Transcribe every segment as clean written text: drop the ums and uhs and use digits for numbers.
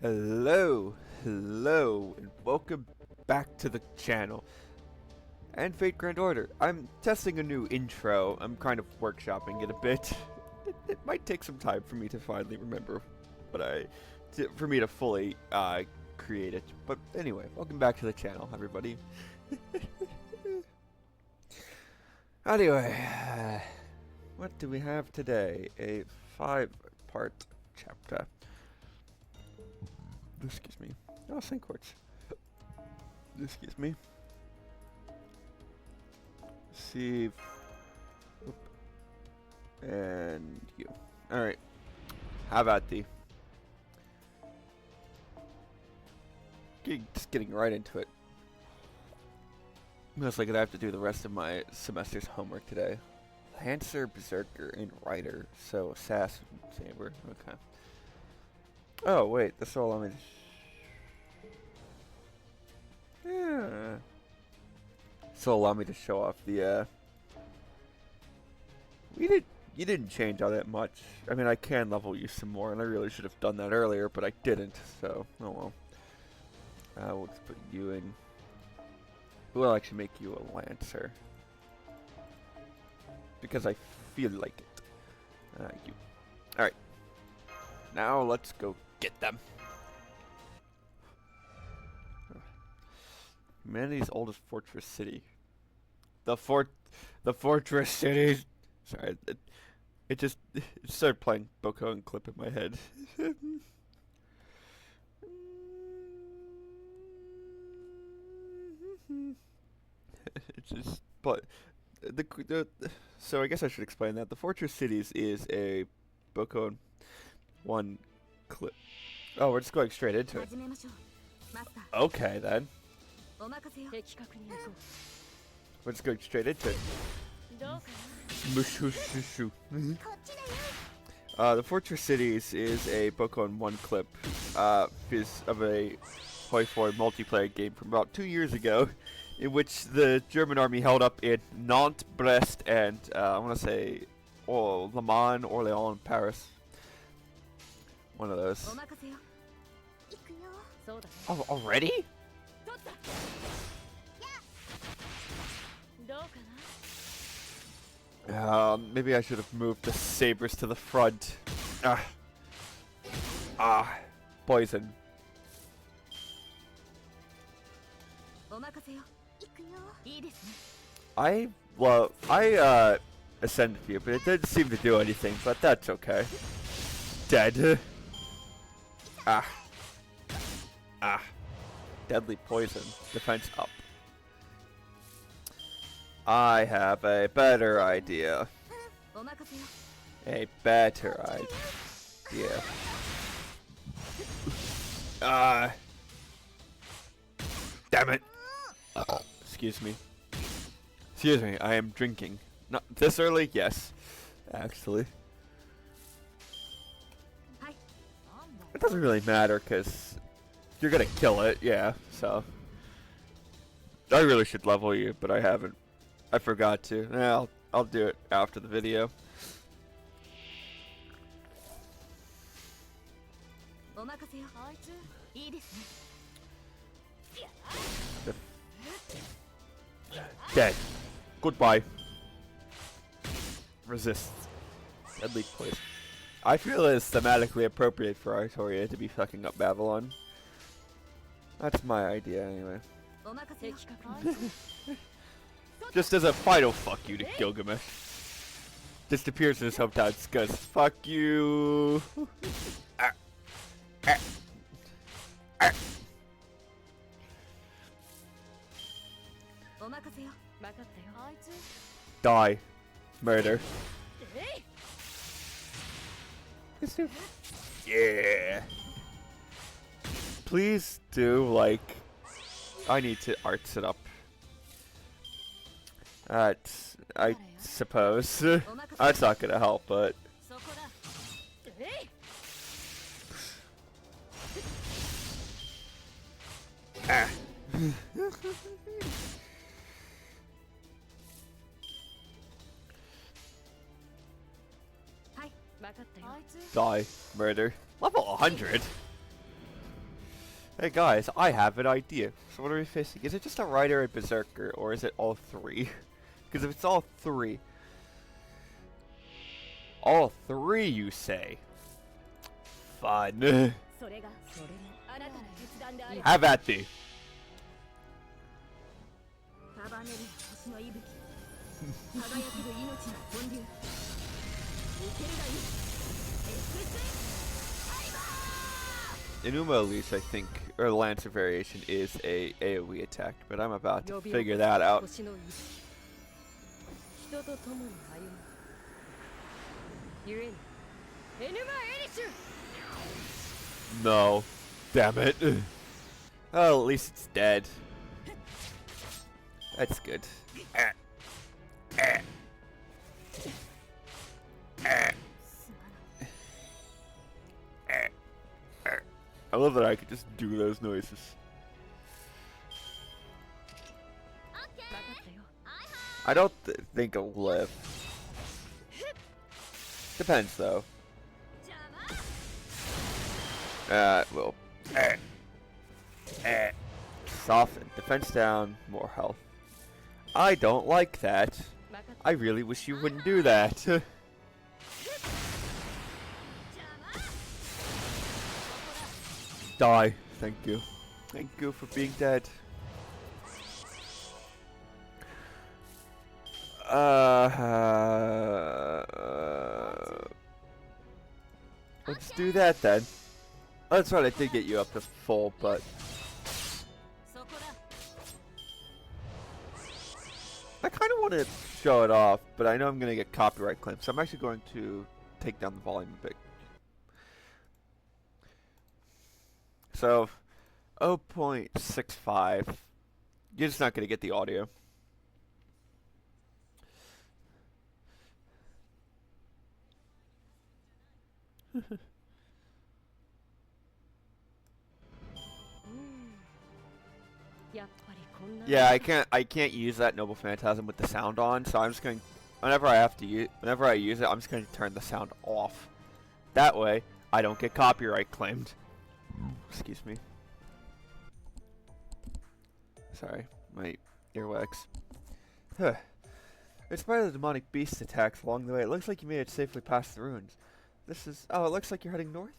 Hello, hello, and welcome back to the channel. And Fate Grand Order. I'm testing a new intro. I'm kind of workshopping it a bit. It might take some time for me to finally remember for me to fully create it. But anyway, welcome back to the channel, everybody. Anyway, what do we have today? A 5-part chapter. Excuse me. Oh, sync words. Excuse me. Receive. Oop. And you. Alright. How about thee? Just getting right into it. Most likely I have to do the rest of my semester's homework today. Lancer, Berserker, and Rider. So, Assassin, Saber. Okay. Oh, wait. This will allow me to... Yeah. This will allow me to show off the, You didn't change all that much. I mean, I can level you some more, and I really should have done that earlier, but I didn't, so... Oh, well. We'll just put you in... We'll actually make you a Lancer. Because I feel like it. You. Alright. Now let's go get them. Humanity's oldest fortress city. The fortress city. Sorry, it started playing Boko and Clip in my head. It's just, but so I guess I should explain that the Fortress Cities is a Boko 1 clip. Oh, we're just going straight into it. Okay then. We're just going straight into it. The Fortress Cities is a Boko 1 clip is of a Hoi 4 multiplayer game from about 2 years ago, in which the German army held up in Nantes, Brest, and I want to say Le Mans, Orléans, and Paris. One of those. Oh, already? Maybe I should have moved the sabers to the front. Poison. I ascended you, but it didn't seem to do anything, but that's okay. Dead. Deadly poison. Defense up. I have a better idea. A better idea. Damn it. Excuse me. Excuse me, I am drinking. Not this early? Yes. Actually. It doesn't really matter, because you're gonna kill it, yeah, so. I really should level you, but I haven't. I forgot to. Yeah, I'll do it after the video. Dead. Goodbye. Resist. Deadly poison. I feel it's thematically appropriate for Artoria to be fucking up Babylon. That's my idea, anyway. Just as a final fuck you to Gilgamesh. Just appears in his hometown because fuck you. Die. Murder. Yeah. Please do, like... I need to arts it up. I suppose. That's not gonna help, but... Die. Murder. Level 100? Hey guys, I have an idea. So what are we facing? Is it just a rider, a berserker, or is it all three? Because if it's all three, you say? Fun. Have at thee. Inuma Unleash, I think, or Lancer variation is a AoE attack, but I'm about to figure that out. No. Damn it. Oh, at least it's dead. That's good. I love that I could just do those noises. I don't think it'll live. Depends though. Well. Soften. Defense down. More health. I don't like that. I really wish you wouldn't do that. Die. Thank you. Thank you for being dead. Let's do that then. That's right, I did get you up to full, but I kind of want to show it off, but I know I'm going to get copyright claims, so I'm actually going to take down the volume a bit. So, 0.65. You're just not going to get the audio. Yeah, I can't use that Noble Phantasm with the sound on, so I'm just going, whenever I use it, I'm just going to turn the sound off. That way, I don't get copyright claimed. Excuse me. Sorry, my earwax. Huh. In spite of the demonic beast attacks along the way, it looks like you made it safely past the ruins. This is... oh, it looks like you're heading north?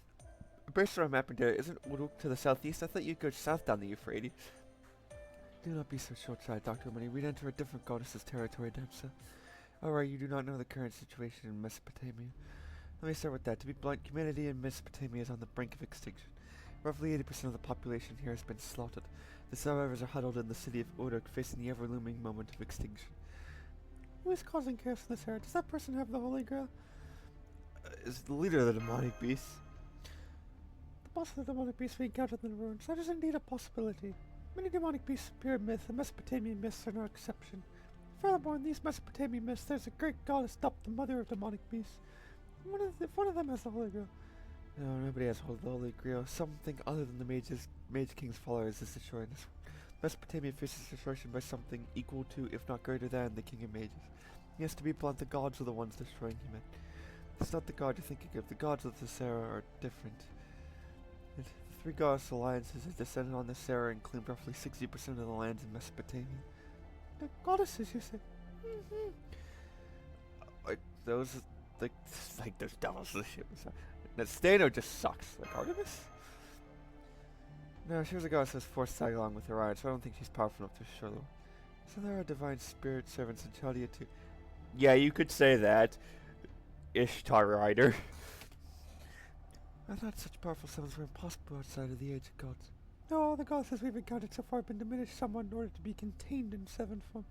Based on our map and data, isn't Uruk to the southeast? I thought you'd go south down the Euphrates. Do not be so short-sighted, Dr. Money. We'd enter a different goddess's territory, Dempsa. Alright, you do not know the current situation in Mesopotamia. Let me start with that. To be blunt, humanity in Mesopotamia is on the brink of extinction. Roughly 80% of the population here has been slaughtered. The survivors are huddled in the city of Uruk, facing the ever-looming moment of extinction. Who is causing chaos in this era? Does that person have the Holy Grail? Is the leader of the demonic beast. The boss of the demonic beast we encountered in the ruins. That is indeed a possibility. Many demonic beasts appear in myth, and Mesopotamian myths are no exception. Furthermore, in these Mesopotamian myths, there's a great goddess dubbed the mother of demonic beasts. If one of them has the Holy Grail. No, nobody has the Holy Grail. Something other than the Mage King's followers is destroying this world. Mesopotamia faces destruction by something equal to, if not greater than, the King of Mages. Yes, to be blunt, the gods are the ones destroying humanity. It's not the god you're thinking of. The gods of the Sarah are different. The three goddess alliances have descended on the Sarah and claimed roughly 60% of the lands in Mesopotamia. The goddesses, you say? Like those, like those devils. This shit. Stano just sucks. Like Artemis? No, she was a goddess who was forced to tag along with Orion, so I don't think she's powerful enough to show them. So there are divine spirit servants in Chaldea too. Yeah, you could say that. Ishtar Rider. I thought such powerful summons were impossible outside of the age of gods. No, all the goddesses we've encountered so far have been diminished somewhat in order to be contained in seven form.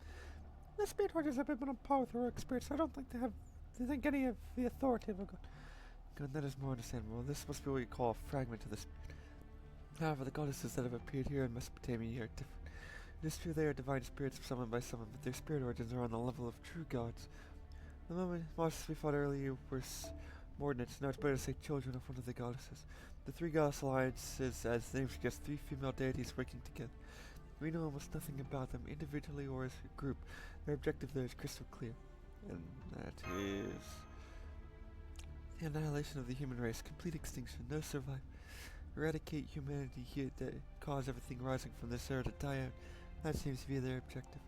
The spirit warriors have been on par with heroic spirits, so I don't think they think any of the authority of a god. God, that is more understandable. This must be what you call a fragment of the spirit. However, the goddesses that have appeared here in Mesopotamia are different. It is true they are divine spirits summoned by someone, but their spirit origins are on the level of true gods. The monsters we fought earlier were subordinates. Now it's better to say children of one of the goddesses. The three goddess alliances, as the name suggests, three female deities working together. We know almost nothing about them, individually or as a group. Their objective there is crystal clear. And that is the annihilation of the human race, complete extinction, no survival. Eradicate humanity here to cause everything rising from this era to die out. That seems to be their objective.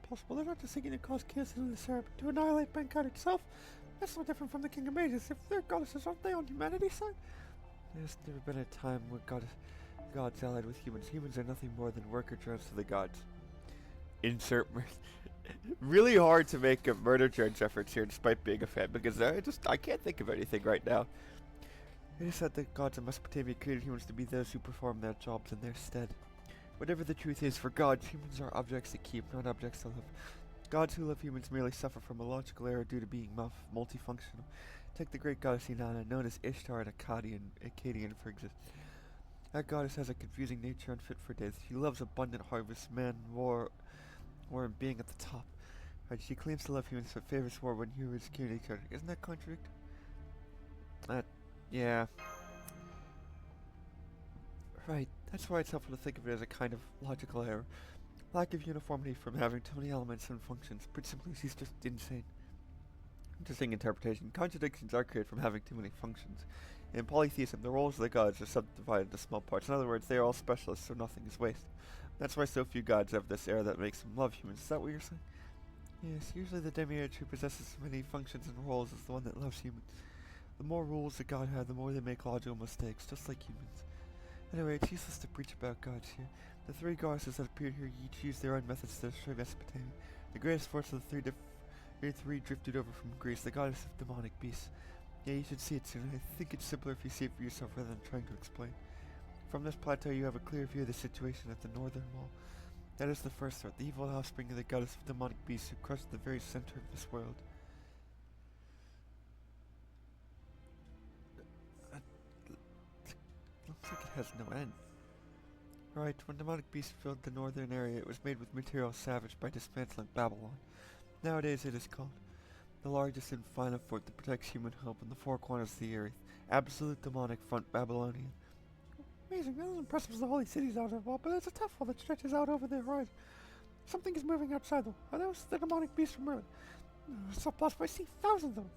Possible. They're not just seeking to cause chaos in this era, but to annihilate mankind itself. That's no different from the King of Mages. If they're goddesses, aren't they on humanity's side? There's never been a time when gods allied with humans. Humans are nothing more than worker drones to the gods. Insert really hard to make a murder drones reference here despite being a fan, because I can't think of anything right now. It is said that gods of Mesopotamia created humans to be those who perform their jobs in their stead. Whatever the truth is, for gods, humans are objects to keep, not objects to love. Gods who love humans merely suffer from a logical error due to being multifunctional. Take the great goddess Inanna, known as Ishtar and Akkadian for existence. That goddess has a confusing nature unfit for death. She loves abundant harvest, man, war, and being at the top. Right, she claims to love humans but favors war when humans kill each other. Isn't that contradictory? Yeah. Right, that's why it's helpful to think of it as a kind of logical error. Lack of uniformity from having too many elements and functions. Put simply, she's just insane. Interesting interpretation. Contradictions are created from having too many functions. In polytheism, the roles of the gods are subdivided into small parts. In other words, they are all specialists, so nothing is wasted. That's why so few gods have this error that makes them love humans. Is that what you're saying? Yes, usually the demiurge who possesses many functions and roles is the one that loves humans. The more rules a god has, the more they make logical mistakes, just like humans. Anyway, it's useless to preach about gods here. The three goddesses that appeared here each used their own methods to destroy Mesopotamia. The greatest force of the three drifted over from Greece, the goddess of demonic beasts. Yeah, you should see it soon. I think it's simpler if you see it for yourself rather than trying to explain. From this plateau, you have a clear view of the situation at the northern wall. That is the first threat, the evil offspring of the goddess of demonic beasts who crushed the very center of this world. Looks like it has no end. Right, when demonic beasts filled the northern area, it was made with materials savaged by dismantling Babylon. Nowadays it is called the largest and final fort that protects human hope in the four corners of the earth. Absolute demonic front Babylonian. Amazing, not as impressive as the holy cities out of the wall, but there's a tough wall that stretches out over the horizon. Something is moving outside though. Are those the demonic beasts from Earth? It's so possible, I see thousands of them.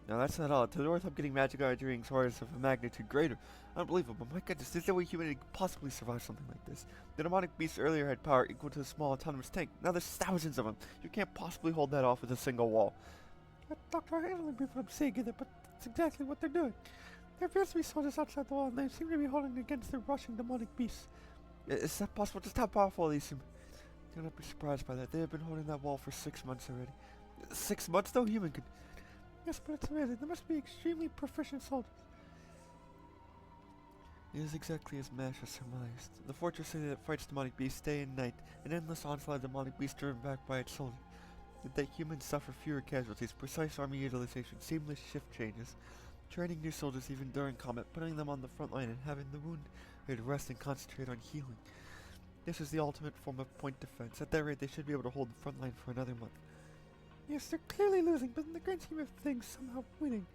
No, that's not all. To the north, I'm getting magic archery swords of a magnitude greater. Unbelievable. My goodness, there's no way humanity could possibly survive something like this. The demonic beasts earlier had power equal to a small autonomous tank. Now there's thousands of them. You can't possibly hold that off with a single wall. Doctor, I can't believe what I'm saying either, but that's exactly what they're doing. There appears to be soldiers outside the wall, and they seem to be holding against the rushing demonic beasts. Is that possible? Just how powerful are these seem? Do not be surprised by that. They have been holding that wall for 6 months already. 6 months? No human could... Yes, but it's amazing. They must be extremely proficient soldiers. It is exactly as Mash has surmised. The fortress city that fights demonic beasts day and night, an endless onslaught of demonic beasts driven back by its soldiers. Yet that humans suffer fewer casualties, precise army utilization, seamless shift changes, training new soldiers even during combat, putting them on the front line and having the wounded rest and concentrate on healing. This is the ultimate form of point defense. At that rate, they should be able to hold the front line for another month. Yes, they're clearly losing, but in the grand scheme of things, somehow winning.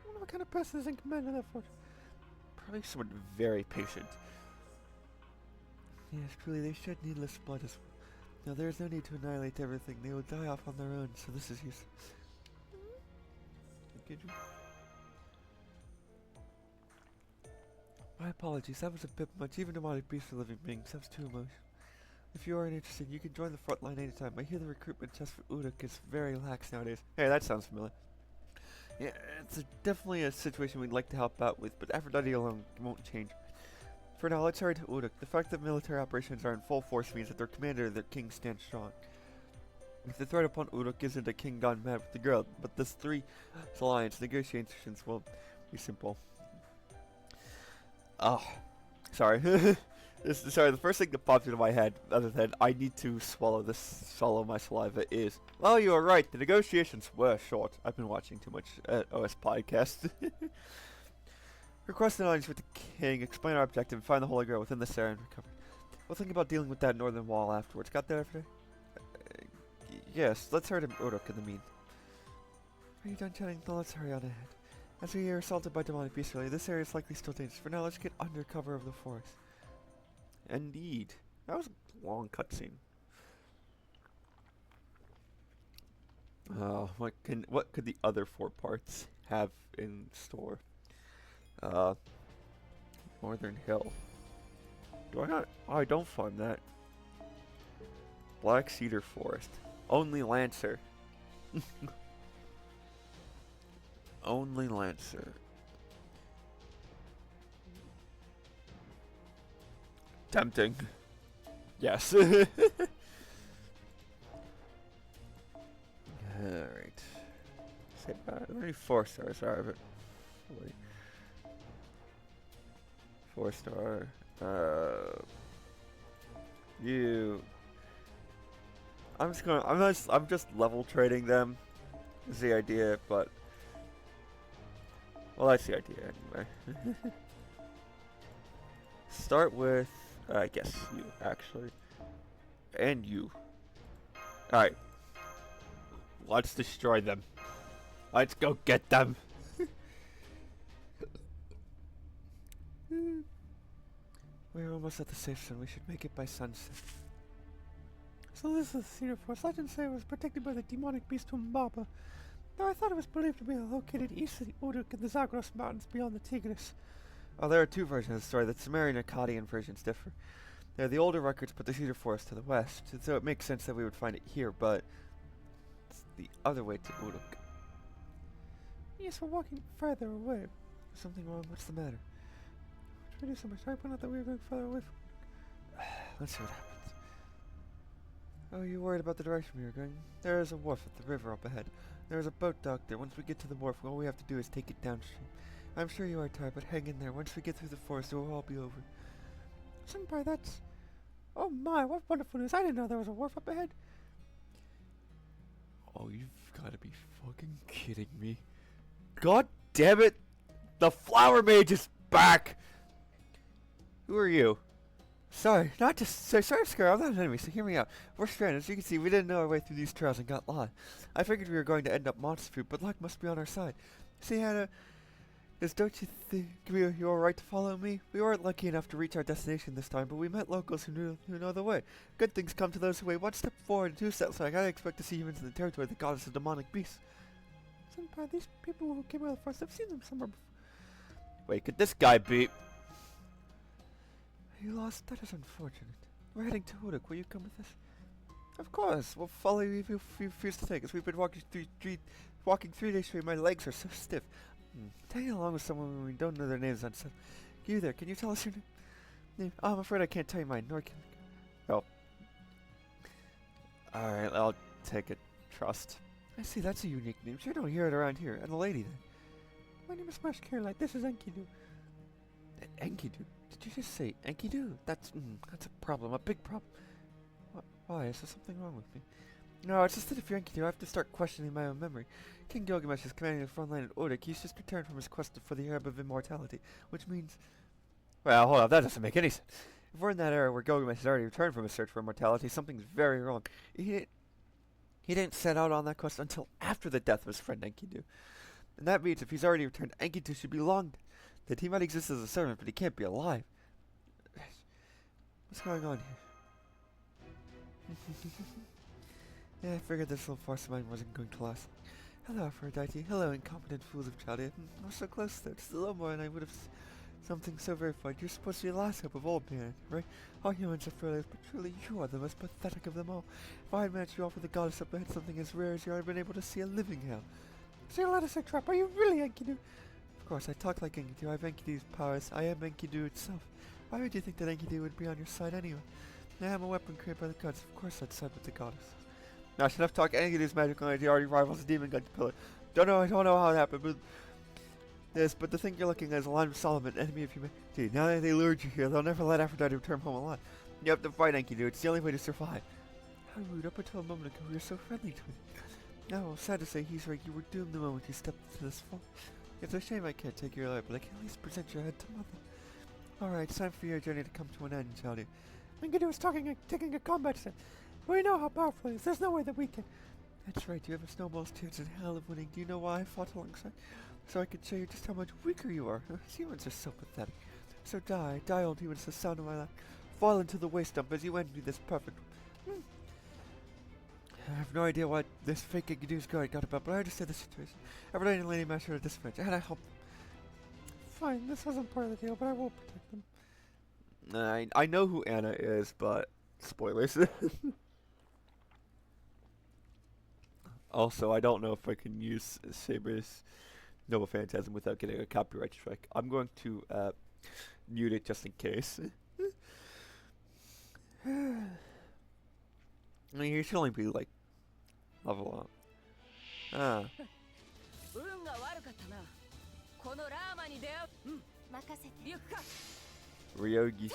I wonder what kind of person is in command of that fortress. Probably someone very patient. Yes, truly, they shed needless blood as well. Now, there is no need to annihilate everything. They will die off on their own, so this is useless. My apologies, that was a bit much. Even demonic beasts are living beings. That was too emotional. If you aren't interested, you can join the front line anytime. I hear the recruitment test for Uruk is very lax nowadays. Hey, that sounds familiar. Yeah, it's definitely a situation we'd like to help out with, but Aphrodite alone won't change. For now, let's hurry to Uruk. The fact that military operations are in full force means that their commander, their king, stands strong. If the threat upon Uruk isn't a king gone mad with the girl, but this alliance negotiations will be simple. Oh, sorry. Sorry, the first thing that popped into my head, other than I need to swallow my saliva, is, well, you were right, the negotiations were short. I've been watching too much OS podcast. Request an audience with the king, explain our objective, and find the Holy Grail within this area and recover. We'll think about dealing with that northern wall afterwards. Got that after? Yes, let's hurry to Uruk in the mean. Are you done chatting? Then let's hurry on ahead. As we are assaulted by demonic beasts earlier, this area is likely still dangerous. For now, let's get under cover of the forest. Indeed. That was a long cutscene. What could the other 4 parts have in store? Northern Hill. Do I not? Oh, I don't find that. Black Cedar Forest. Only Lancer. Only Lancer. Tempting. Yes. Alright. Say only 4 stars are of it. 4 star. You. I'm just level trading them. Is the idea, but well, that's the idea anyway. Start with, I guess you actually, and you. All right, let's destroy them. Let's go get them. We're almost at the safe zone. We should make it by sunset. So this is the Cedar Forest. Legends say it was protected by the demonic beast Humbaba. Though I thought it was believed to be located east of the Uruk in the Zagros Mountains beyond the Tigris. Oh, there are 2 versions of the story. The Sumerian and Akkadian versions differ. The older records put the Cedar Forest to the west, so it makes sense that we would find it here, but it's the other way to Uruk. Yes, we're walking further away. There's something wrong. What's the matter? Why do you do so much? I point out that we were going further away from... Let's see what happens. Oh, you worried about the direction we were going? There is a wharf at the river up ahead. There is a boat docked there. Once we get to the wharf, all we have to do is take it downstream. I'm sure you are tired, but hang in there. Once we get through the forest, it will all be over. Senpai, that's... Oh my, what wonderful news. I didn't know there was a wharf up ahead. Oh, you've got to be fucking kidding me. God damn it! The flower mage is back! Who are you? Sorry, not just sorry to scare. I'm not an enemy, so hear me out. We're stranded. As you can see, we didn't know our way through these trails and got lost. I figured we were going to end up monster food, but luck must be on our side. See, Hannah, don't you think you were right to follow me? We weren't lucky enough to reach our destination this time, but we met locals who know the way. Good things come to those who wait 1 step forward and 2 steps back. I didn't expect to see humans in the territory that goddess of demonic beasts. Senpai, these people who came out of the forest, I've seen them somewhere before. Wait, could this guy be... You lost? That is unfortunate. We're heading to Uruk. Will you come with us? Of course. We'll follow you if you refuse to take us. We've been walking 3 days straight. My legs are so stiff. Tagging along with someone when we don't know their names on stuff. You there? Can you tell us your name? Oh, I'm afraid I can't tell you mine, nor can I. Oh. Alright, I'll take it. Trust. I see, that's a unique name. Sure don't hear it around here. And the lady then. My name is Smash Carelight. This is Enkidu. Enkidu? Did you just say Enkidu? That's a problem. A big problem. Why? Is there something wrong with me? No, it's just that if you're Enkidu, I have to start questioning my own memory. King Gilgamesh is commanding the front line at Uruk. He's just returned from his quest for the herb of immortality, which means... Well, hold on, that doesn't make any sense. If we're in that era where Gilgamesh has already returned from his search for immortality, something's very wrong. He didn't set out on that quest until after the death of his friend Enkidu. And that means if he's already returned, Enkidu should be long dead. That he might exist as a servant, but he can't be alive. What's going on here? Yeah, I figured this little farce of mine wasn't going to last. Hello, Aphrodite. Hello, incompetent fools of Chaldea. We're so close though. Just a little more and I would have something so verified. You're supposed to be the last hope of all humanity, right? All humans are failures, but truly you are the most pathetic of them all. If I had managed to offer the goddess up ahead something as rare as you, I'd have been able to see a living hell. So you let us a trap. Are you really Enkidu? Of course, I talk like Enkidu. I have Enkidu's powers. I am Enkidu itself. Why would you think that Enkidu would be on your side anyway? I am a weapon created by the gods. Of course I'd side with the goddess. Now, enough talk. Enkidu's magical energy already rivals the demon god pillar. I don't know how it happened, but... Yes, but the thing you're looking at is a line of Solomon, enemy of humanity. Now that they lured you here, they'll never let Aphrodite return home alive. You have to fight Enkidu. It's the only way to survive. How rude. Up until a moment ago, we were so friendly to him. Now, sad to say, he's right. You were doomed the moment you stepped into this fall. It's a shame I can't take your life, but I can at least present your head to mother. Alright, it's time for your journey to come to an end, Chaldea. Enkidu is taking a combat set. We know how powerful he is. There's no way that we can... That's right. You have a snowball's chance in hell of winning. Do you know why I fought alongside? So I could show you just how much weaker you are. Humans are so pathetic. So die, old humans, the sound of my laugh. Fall into the waste dump as you envy this perfect... I have no idea what this fake Enkidu's guard got about, but I understand the situation. Everybody in Lady Master are disadvantage, and I help. fine. This wasn't part of the deal, but I will protect them. I know who Anna is, but spoilers. Also, I don't know if I can use Saber's Noble Phantasm without getting a copyright strike. I'm going to mute it just in case. I mean, he should only be like level up. Ah. Ryogi.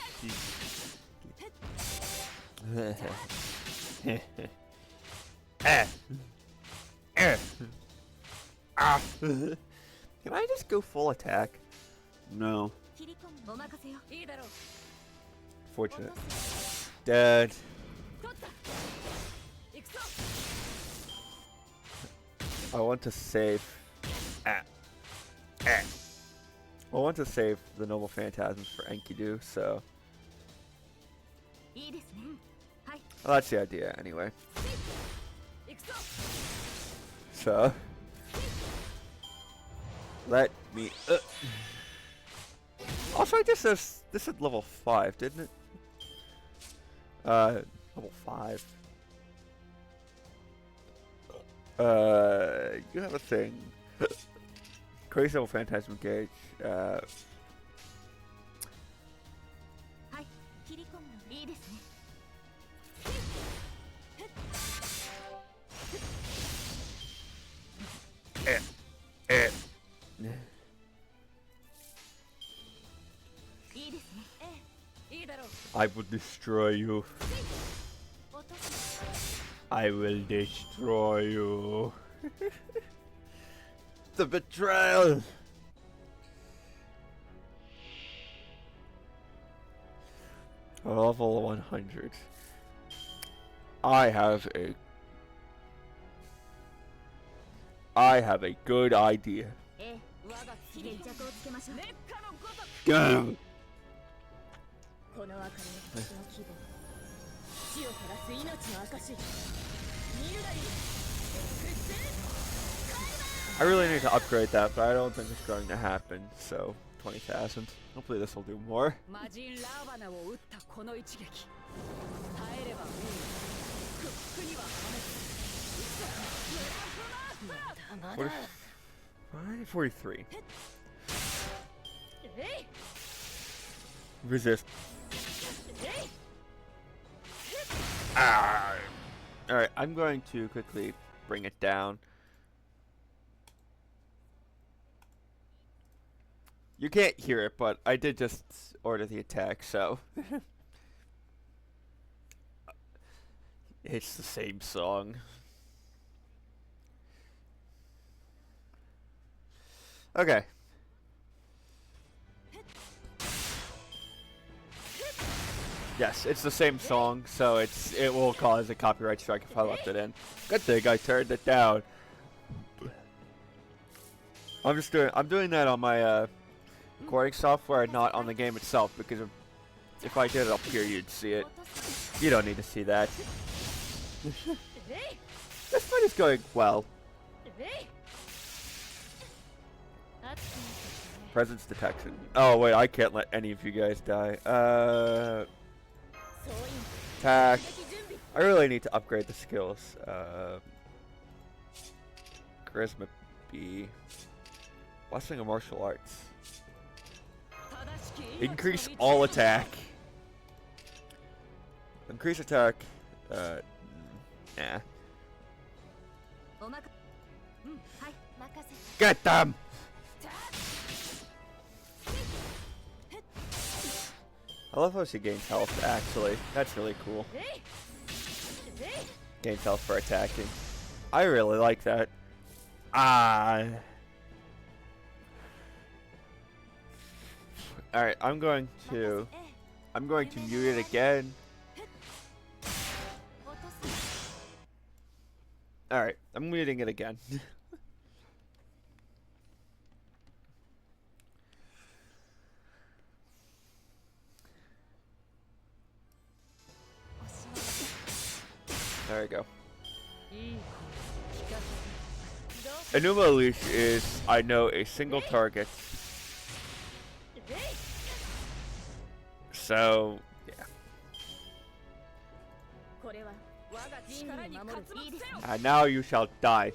Can I just go full attack? No. Fortunate. Dead. I want to save. I want to save the Noble Phantasms for Enkidu, so. Well, that's the idea, anyway. So. Let me. Also, I guess this is level 5, didn't it? Level 5. You have a thing. Crazy Noble Phantasm Gauge. I will destroy you. I will destroy you. The betrayal. Level 100. I have a good idea. Go. I really need to upgrade that, but I don't think it's going to happen, so 20,000. Hopefully this will do more. What 43. Resist. Ah. Alright, I'm going to quickly bring it down. You can't hear it, but I did just order the attack, so. It's the same song. Okay. Yes, it's the same song, so it will cause a copyright strike if I left it in. Good thing I turned it down. I'm doing that on my recording software, not on the game itself, because if I did it up here, you'd see it. You don't need to see that. This fight is going well. Presence detection. Oh wait, I can't let any of you guys die. Attack. I really need to upgrade the skills. Charisma B. Blessing of Martial Arts. Increase all attack. Increase attack. Nah. Get them! I love how she gains health, actually. That's really cool. Gains health for attacking. I really like that. Alright, I'm going to mute it again. Alright, I'm muting it again. There we go. Enuma Leash is, I know, a single target. So, yeah. And now you shall die.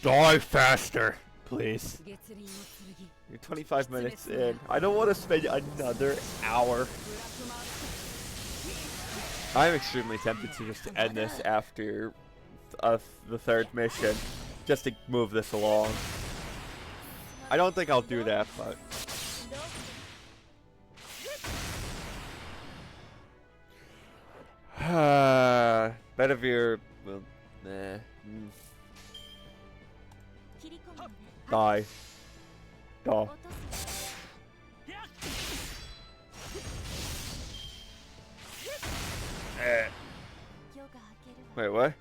Die faster, please. You're 25 minutes in. I don't want to spend another hour. I'm extremely tempted to just end this after the third mission, just to move this along. I don't think I'll do that, but... Bedivere will... Nah. Die. Die. Wait, what?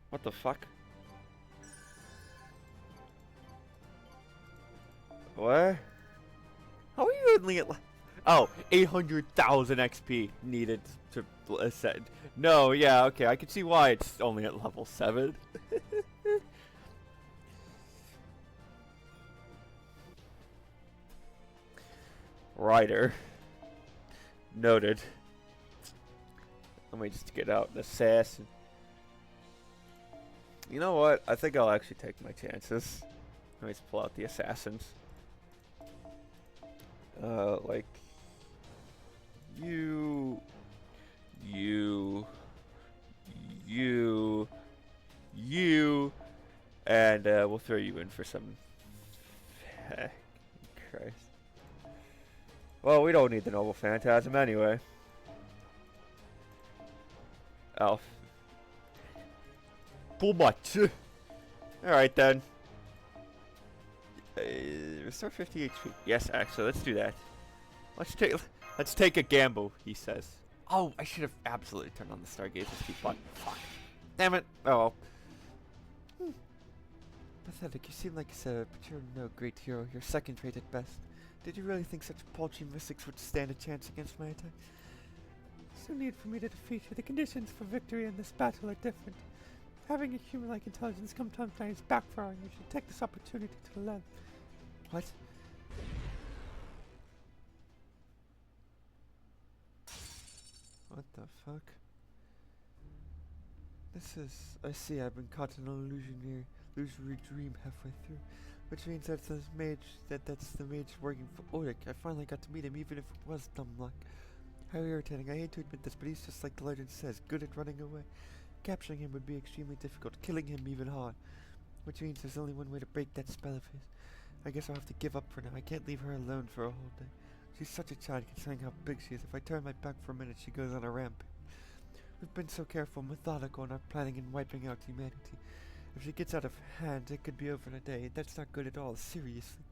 What the fuck? What? How are you only at... Oh, 800,000 XP needed to ascend. No, yeah, okay, I can see why it's only at level 7. Rider. Noted. Let me just get out an assassin. You know what? I think I'll actually take my chances. Let me just pull out the assassins. Like... You... And, we'll throw you in for some... Christ. Well, we don't need the Noble Phantasm anyway. Elf. Too much. Alright then. Restore 50 HP. Yes, actually, let's do that. Let's take a gamble, he says. Oh, I should have absolutely turned on the Stargazer's keep button. Fuck. Damn it. Oh well. Pathetic. You seem like but you're no great hero. You're second rate at best. Did you really think such paltry mystics would stand a chance against my attack? There's no need for me to defeat you. The conditions for victory in this battle are different. Having a human-like intelligence come sometimes is backfiring. You should take this opportunity to learn. What? What the fuck? This is... I see, I've been caught in an illusory dream halfway through. Which means that's the mage working for Uruk. I finally got to meet him, even if it was dumb luck. How irritating. I hate to admit this, but he's just like the legend says, good at running away. Capturing him would be extremely difficult, killing him even hard. Which means there's only one way to break that spell of his. I guess I'll have to give up for now. I can't leave her alone for a whole day. She's such a child considering how big she is. If I turn my back for a minute, she goes on a rampage. We've been so careful and methodical in our planning and wiping out humanity. If she gets out of hand, it could be over in a day. That's not good at all, seriously.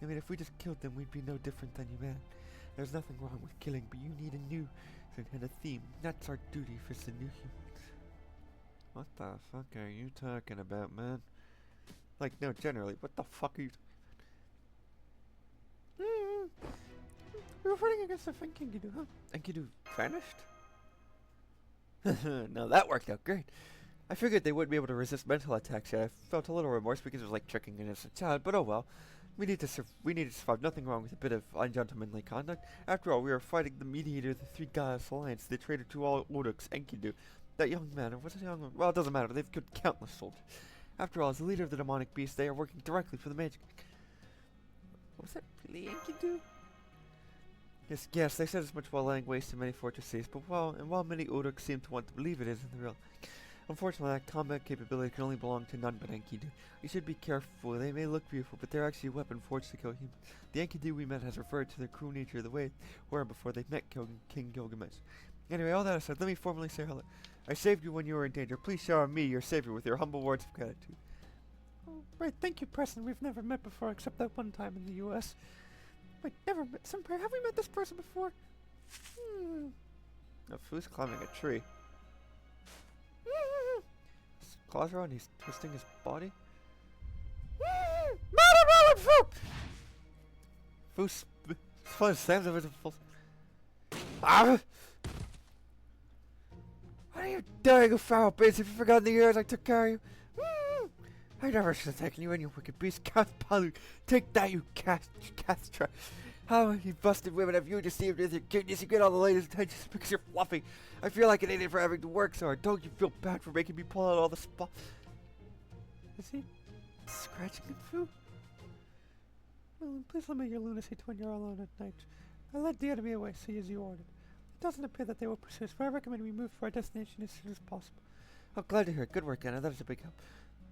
I mean, if we just killed them, we'd be no different than humanity. There's nothing wrong with killing, but you need a new and a theme. That's our duty for the new humans. What the fuck are you talking about, man? Like, no, generally, what the fuck are you We were fighting against the Enkidu, huh? Enkidu vanished? No, that worked out great. I figured they wouldn't be able to resist mental attacks yet. I felt a little remorse because it was like tricking an innocent child, but oh well. We need to survive. Nothing wrong with a bit of ungentlemanly conduct. After all, we were fighting the mediator of the Three Goddess Alliance, the traitor to all Uruk's Enkidu. That young man, or was it young? Well, it doesn't matter. They've killed countless soldiers. After all, as the leader of the demonic beast, they are working directly for the magic. Was that really Enkidu? Yes, they said as much while laying waste to many fortresses, but while many Uruk seem to want to believe it isn't the real. Unfortunately, that combat capability can only belong to none but Enkidu. You should be careful. They may look beautiful, but they're actually a weapon forged to kill humans. The Enkidu we met has referred to the cruel nature of the way they were before they met King Gilgamesh. Anyway, all that aside, let me formally say hello. I saved you when you were in danger. Please shower me, your savior, with your humble words of gratitude. Oh, right, thank you, Preston. We've never met before, except that one time in the U.S. Wait, never met. Senpai, have we met this person before? Now, Fu's climbing a tree. His claws are on, he's twisting his body. Fu slams over the full. Ah! What are you doing, you foul beast? Have you forgotten the years I took care of you? I never should have taken you in, you wicked beast. Cast Palu. Take that, you castra. How many busted women have you deceived with your cuteness? You get all the ladies' attention because you're fluffy. I feel like an idiot for having to work so hard. Don't you feel bad for making me pull out all the spots? Is he scratching it through? Well, please limit your lunacy to when you're alone at night. I led the enemy away, so as you ordered. It doesn't appear that they will pursue us, but I recommend we move to our destination as soon as possible. Oh, glad to hear it. Good work, Anna. That is a big help.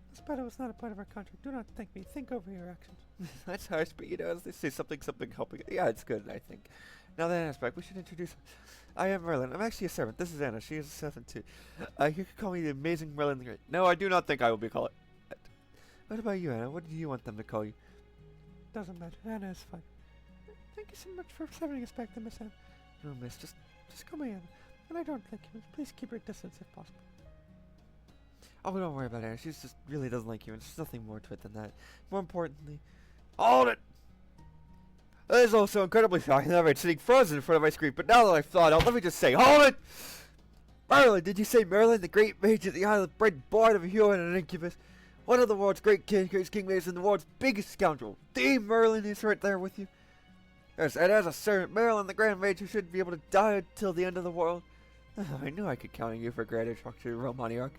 This battle was not a part of our contract. Do not thank me. Think over your actions. That's harsh, but you know, as they say, something helping. Yeah, it's good, I think. Now that Anna's back, we should introduce her. I am Merlin. I'm actually a servant. This is Anna. She is a servant too. You can call me the amazing Merlin the Great. No, I do not think I will be called it. What about you, Anna? What do you want them to call you? Doesn't matter. Anna is fine. Thank you so much for serving us back then, Miss Anna. No, miss, just call me Anna. And I don't thank you. Please keep your distance if possible. oh, don't worry about Anna. She just really doesn't like you, and there's nothing more to it than that. More importantly, hold it! That is also incredibly shocking that I'm sitting frozen in front of my screen, but now that I've thought out, let me just say, hold it! Merlin, did you say Merlin, the great mage of the island, bred born of a human and an incubus? One of the world's great kingmakers and the world's biggest scoundrel. The Merlin is right there with you. Yes, and as a servant, Merlin, the grand mage who shouldn't be able to die until the end of the world. I knew I could count on you for grand instruction in Romani Arc.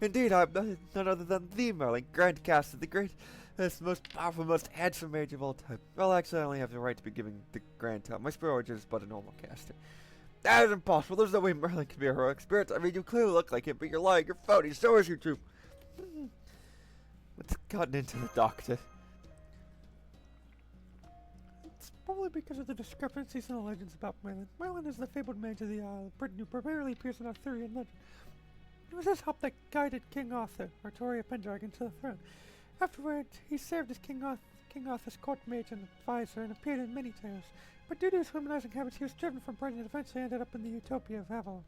Indeed, I'm none other than the Merlin, Grand Caster, the greatest, most powerful, most handsome mage of all time. Well, actually, I only have the right to be giving the grand title. My spirit origin is but a normal caster. That is impossible. There's no way Merlin can be a heroic spirit. I mean, you clearly look like him, but you're lying. You're phony. So is your truth. What's gotten into the doctor? It's probably because of the discrepancies in the legends about Merlin. Merlin is the fabled mage of the Isle of Britain who primarily appears in Arthurian legend. It was his help that guided King Arthur, Artoria Pendragon, to the throne. Afterward, he served as King Arthur's court mage and advisor and appeared in many tales. But due to his womanizing habits, he was driven from Britain and eventually ended up in the Utopia of Avalon.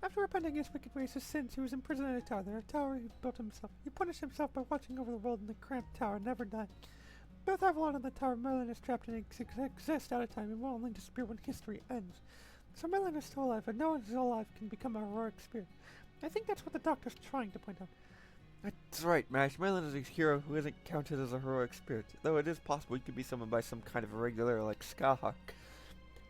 After repenting his wicked ways, his sins, he was imprisoned in a tower. A tower he built himself. He punished himself by watching over the world in the cramped tower, never dying. Both Avalon and the tower Merlin is trapped and exist out of time and will only disappear when history ends. So Merlin is still alive, and no one who is alive can become a heroic spirit. I think that's what the Doctor's trying to point out. That's right, Mash. Merlin is a hero who isn't counted as a heroic spirit, though it is possible he could be summoned by some kind of irregular like Skahawk.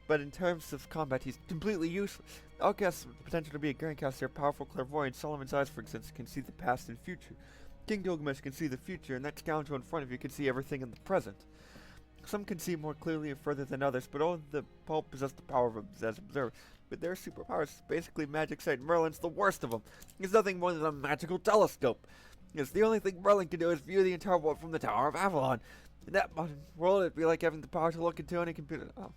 But in terms of combat, he's completely useless. Outcasts have the potential to be a grandcaster, powerful clairvoyant. Solomon's eyes, for instance, can see the past and future. King Gilgamesh can see the future, and that scoundrel in front of you can see everything in the present. Some can see more clearly and further than others, but all possess the power of as observers. But their superpowers is basically magic sight. Merlin's the worst of them. He's nothing more than a magical telescope. Yes, the only thing Merlin can do is view the entire world from the Tower of Avalon. In that modern world, it'd be like having the power to look into any computer. Oh.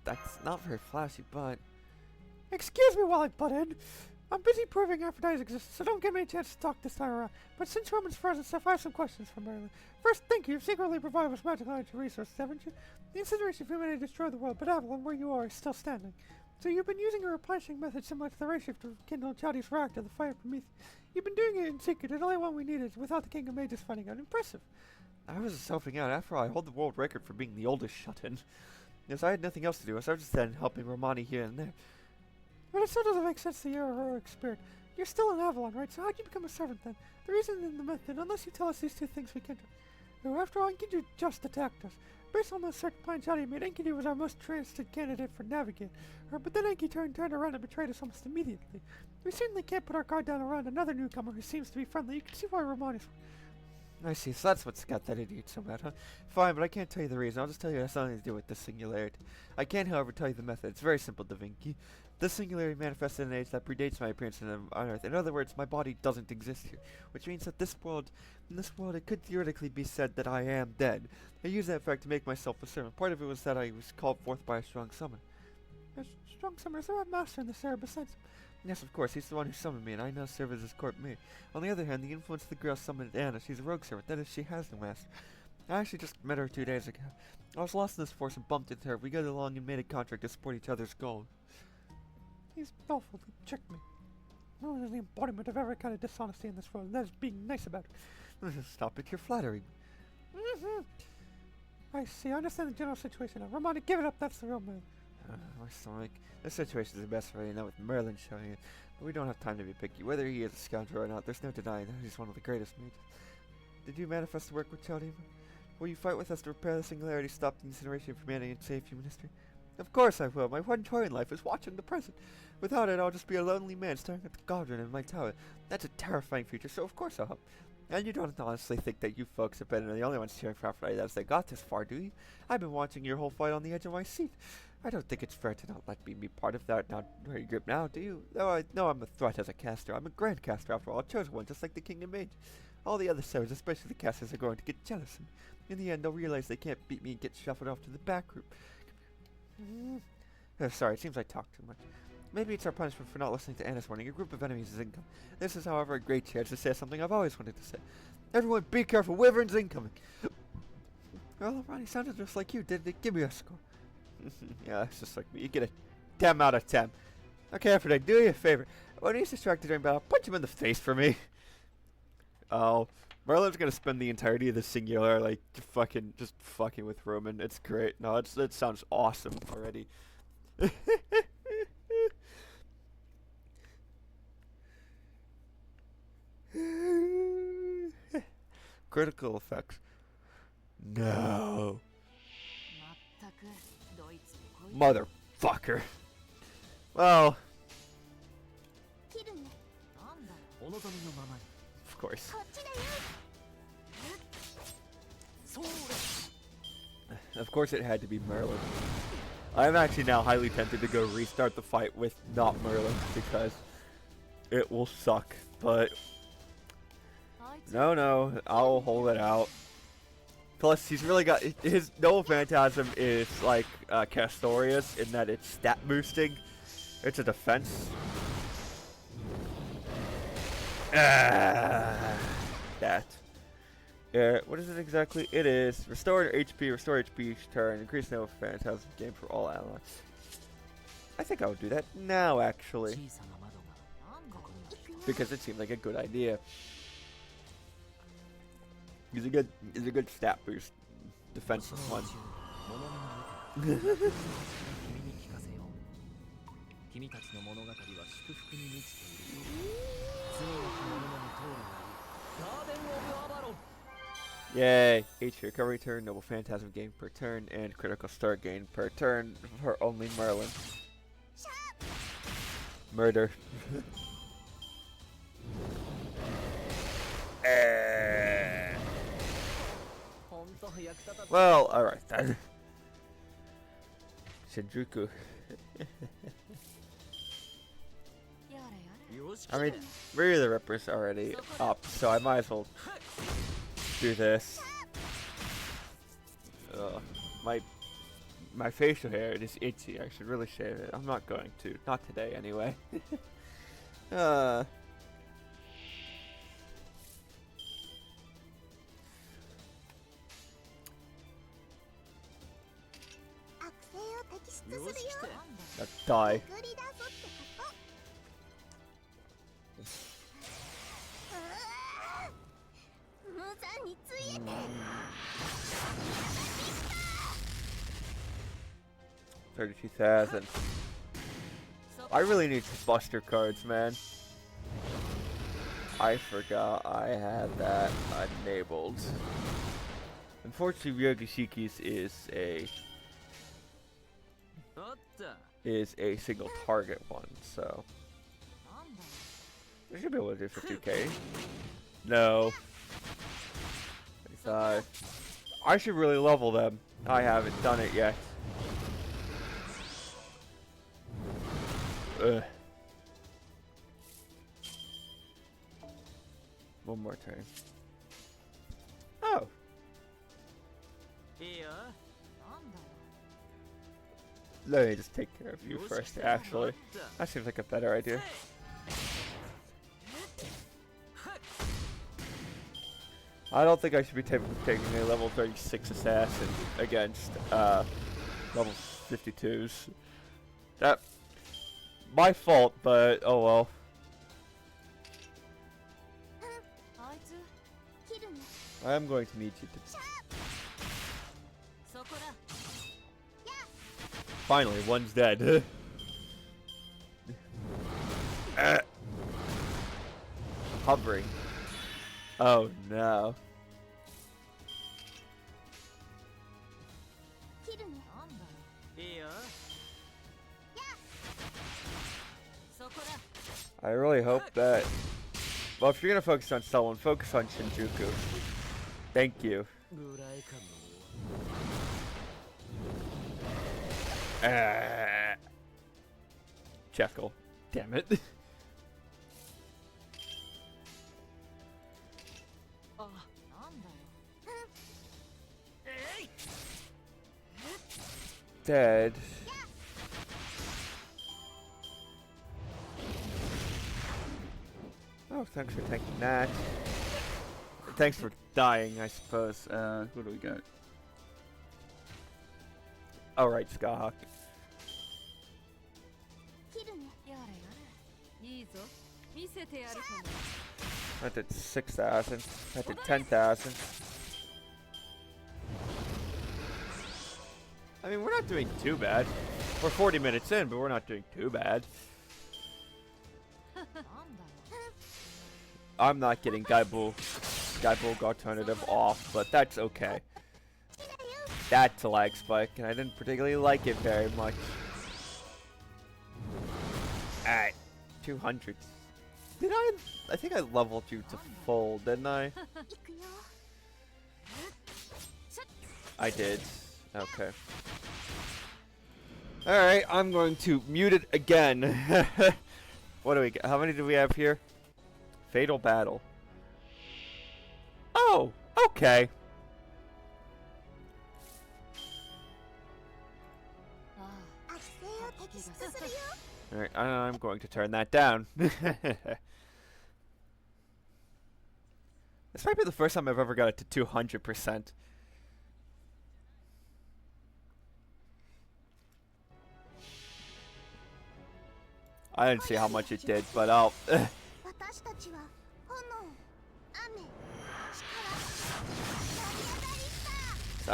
That's not very flashy, but... Excuse me while I butt in. I'm busy proving Aphrodite's existence, so don't give me a chance to talk this time around. But since Roman's frozen stuff, I have some questions for Merlin. First, thank you. You've secretly provided us magical energy resources, haven't you? The incineration of humanity destroyed the world, but Avalon, where you are, is still standing. So you've been using a replenishing method similar to the ray shift to kindle Chowdy's reactor, the fire Prometheus. You've been doing it in secret, and only one we needed without the King of Mages finding out. Impressive. I was just helping out. After all, I hold the world record for being the oldest shut-in. Yes, I had nothing else to do, so I was just then helping Romani here and there. But it still doesn't make sense that you're a heroic spirit. You're still in Avalon, right? So how'd you become a servant then? The reason in the method, unless you tell us these two things, we can't. No, after all, Enkidu just attacked us. Based on the search plan Chowdy made, Enkidu was our most trusted candidate for Navigate. But then Enki turned around and betrayed us almost immediately. We certainly can't put our guard down around another newcomer who seems to be friendly. You can see why Romani's... I see, so that's what's got that idiot so mad, huh? Fine, but I can't tell you the reason. I'll just tell you it has something to do with the singularity. I can, however, tell you the method. It's very simple, Da Vinci. This singularity manifests in an age that predates my appearance on Earth. In other words, my body doesn't exist here, which means that in this world, it could theoretically be said that I am dead. I use that fact to make myself a servant. Part of it was that I was called forth by a strong summoner. A strong summoner? Is there a master in this era besides... Yes, of course, he's the one who summoned me, and I now serve as his court maid. On the other hand, the influence of the girl summoned Anna. She's a rogue servant, that is, she has no master. I actually just met her 2 days ago. I was lost in this force and bumped into her. We got along and made a contract to support each other's goals. He's awful. He tricked me. No one is the embodiment of every kind of dishonesty in this world, and that is being nice about it. Stop it, you're flattering. I see. I understand the general situation now. Romani, give it up. That's the real Merlin. My stomach. This situation is the best right now with Merlin showing it. But we don't have time to be picky. Whether he is a scoundrel or not, there's no denying that he's one of the greatest mages. Did you manifest to work with Chaldima? Will you fight with us to repair the singularity, stop the incineration of humanity, and save human history? Of course I will. My one joy in life is watching the present. Without it, I'll just be a lonely man staring at the guardian in my tower. That's a terrifying future, so of course I'll help. And you don't honestly think that you folks have been the only ones cheering for Aphrodite as they got this far, do you? I've been watching your whole fight on the edge of my seat. I don't think it's fair to not let me be part of that not very group now, do you? Though I know I'm a threat as a caster. I'm a grand caster after all, a chosen one, just like the king and mage. All the other servers, especially the casters, are going to get jealous. And in the end, they'll realize they can't beat me and get shuffled off to the back group. Sorry, it seems I talk too much. Maybe it's our punishment for not listening to Anna's warning. A group of enemies is incoming. This is, however, a great chance to say something I've always wanted to say. Everyone, be careful. Wyvern's incoming. Well, Ronnie sounded just like you, didn't it? Give me a score. Yeah, it's just like me. You get a 10 out of 10. Okay, Aphrodite, do you a favor. When he's distracted during battle, punch him in the face for me. Oh, Merlin's gonna spend the entirety of the singular, like, just fucking with Roman. It's great. No, it sounds awesome already. Critical effects. No. Motherfucker. Well. Of course. Of course it had to be Merlin. I'm actually now highly tempted to go restart the fight with not Merlin because it will suck, but no, I'll hold it out. Plus, he's really got his Noble Phantasm is like Castorius in that it's stat boosting. It's a defense. That. Yeah, what is it exactly? It is restore HP each turn, increase Noble Phantasm game for all allies. I think I would do that now, actually, because it seemed like a good idea. He's a good stat boost, defensive one. Yay! HP recovery turn, Noble Phantasm gain per turn, and critical start gain per turn for only Merlin. Murder. Well, alright then. Shinjuku. I mean, really the Ripper's already up, so I might as well do this. My facial hair is itchy. I should really shave it. I'm not going to. Not today, anyway. Now die. 32,000. I really need some Buster cards, man. I forgot I had that enabled. Unfortunately, Ryogishiki's is a single target one, so I should be able to do 50k. No. 25. I should really level them. I haven't done it yet. Ugh. One more turn. Oh. Let me just take care of you first, actually. That seems like a better idea. I don't think I should be taking a level 36 assassin against level 52s. That my fault, but oh well. I am going to need you to finally, one's dead. Hovering. Oh no. I really hope that... Well, if you're gonna focus on someone, focus on Shinjuku. Thank you. Jekyll. Damn it. Dead. Oh, thanks for taking that. Thanks for dying, I suppose. What do we got? Alright, Skyhawk. That did 6,000. That did 10,000. I mean, we're not doing too bad. We're 40 minutes in, but we're not doing too bad. I'm not getting Gaibulg alternative off, but that's okay. That's a lag spike, and I didn't particularly like it very much. Alright, 200. Did I? I think I leveled you to full, didn't I? I did. Okay. Alright, I'm going to mute it again. What do we get? How many do we have here? Fatal Battle. Oh, okay. Alright, I'm going to turn that down. This might be the first time I've ever got it to 200%. I didn't see how much it did, but I'll... That's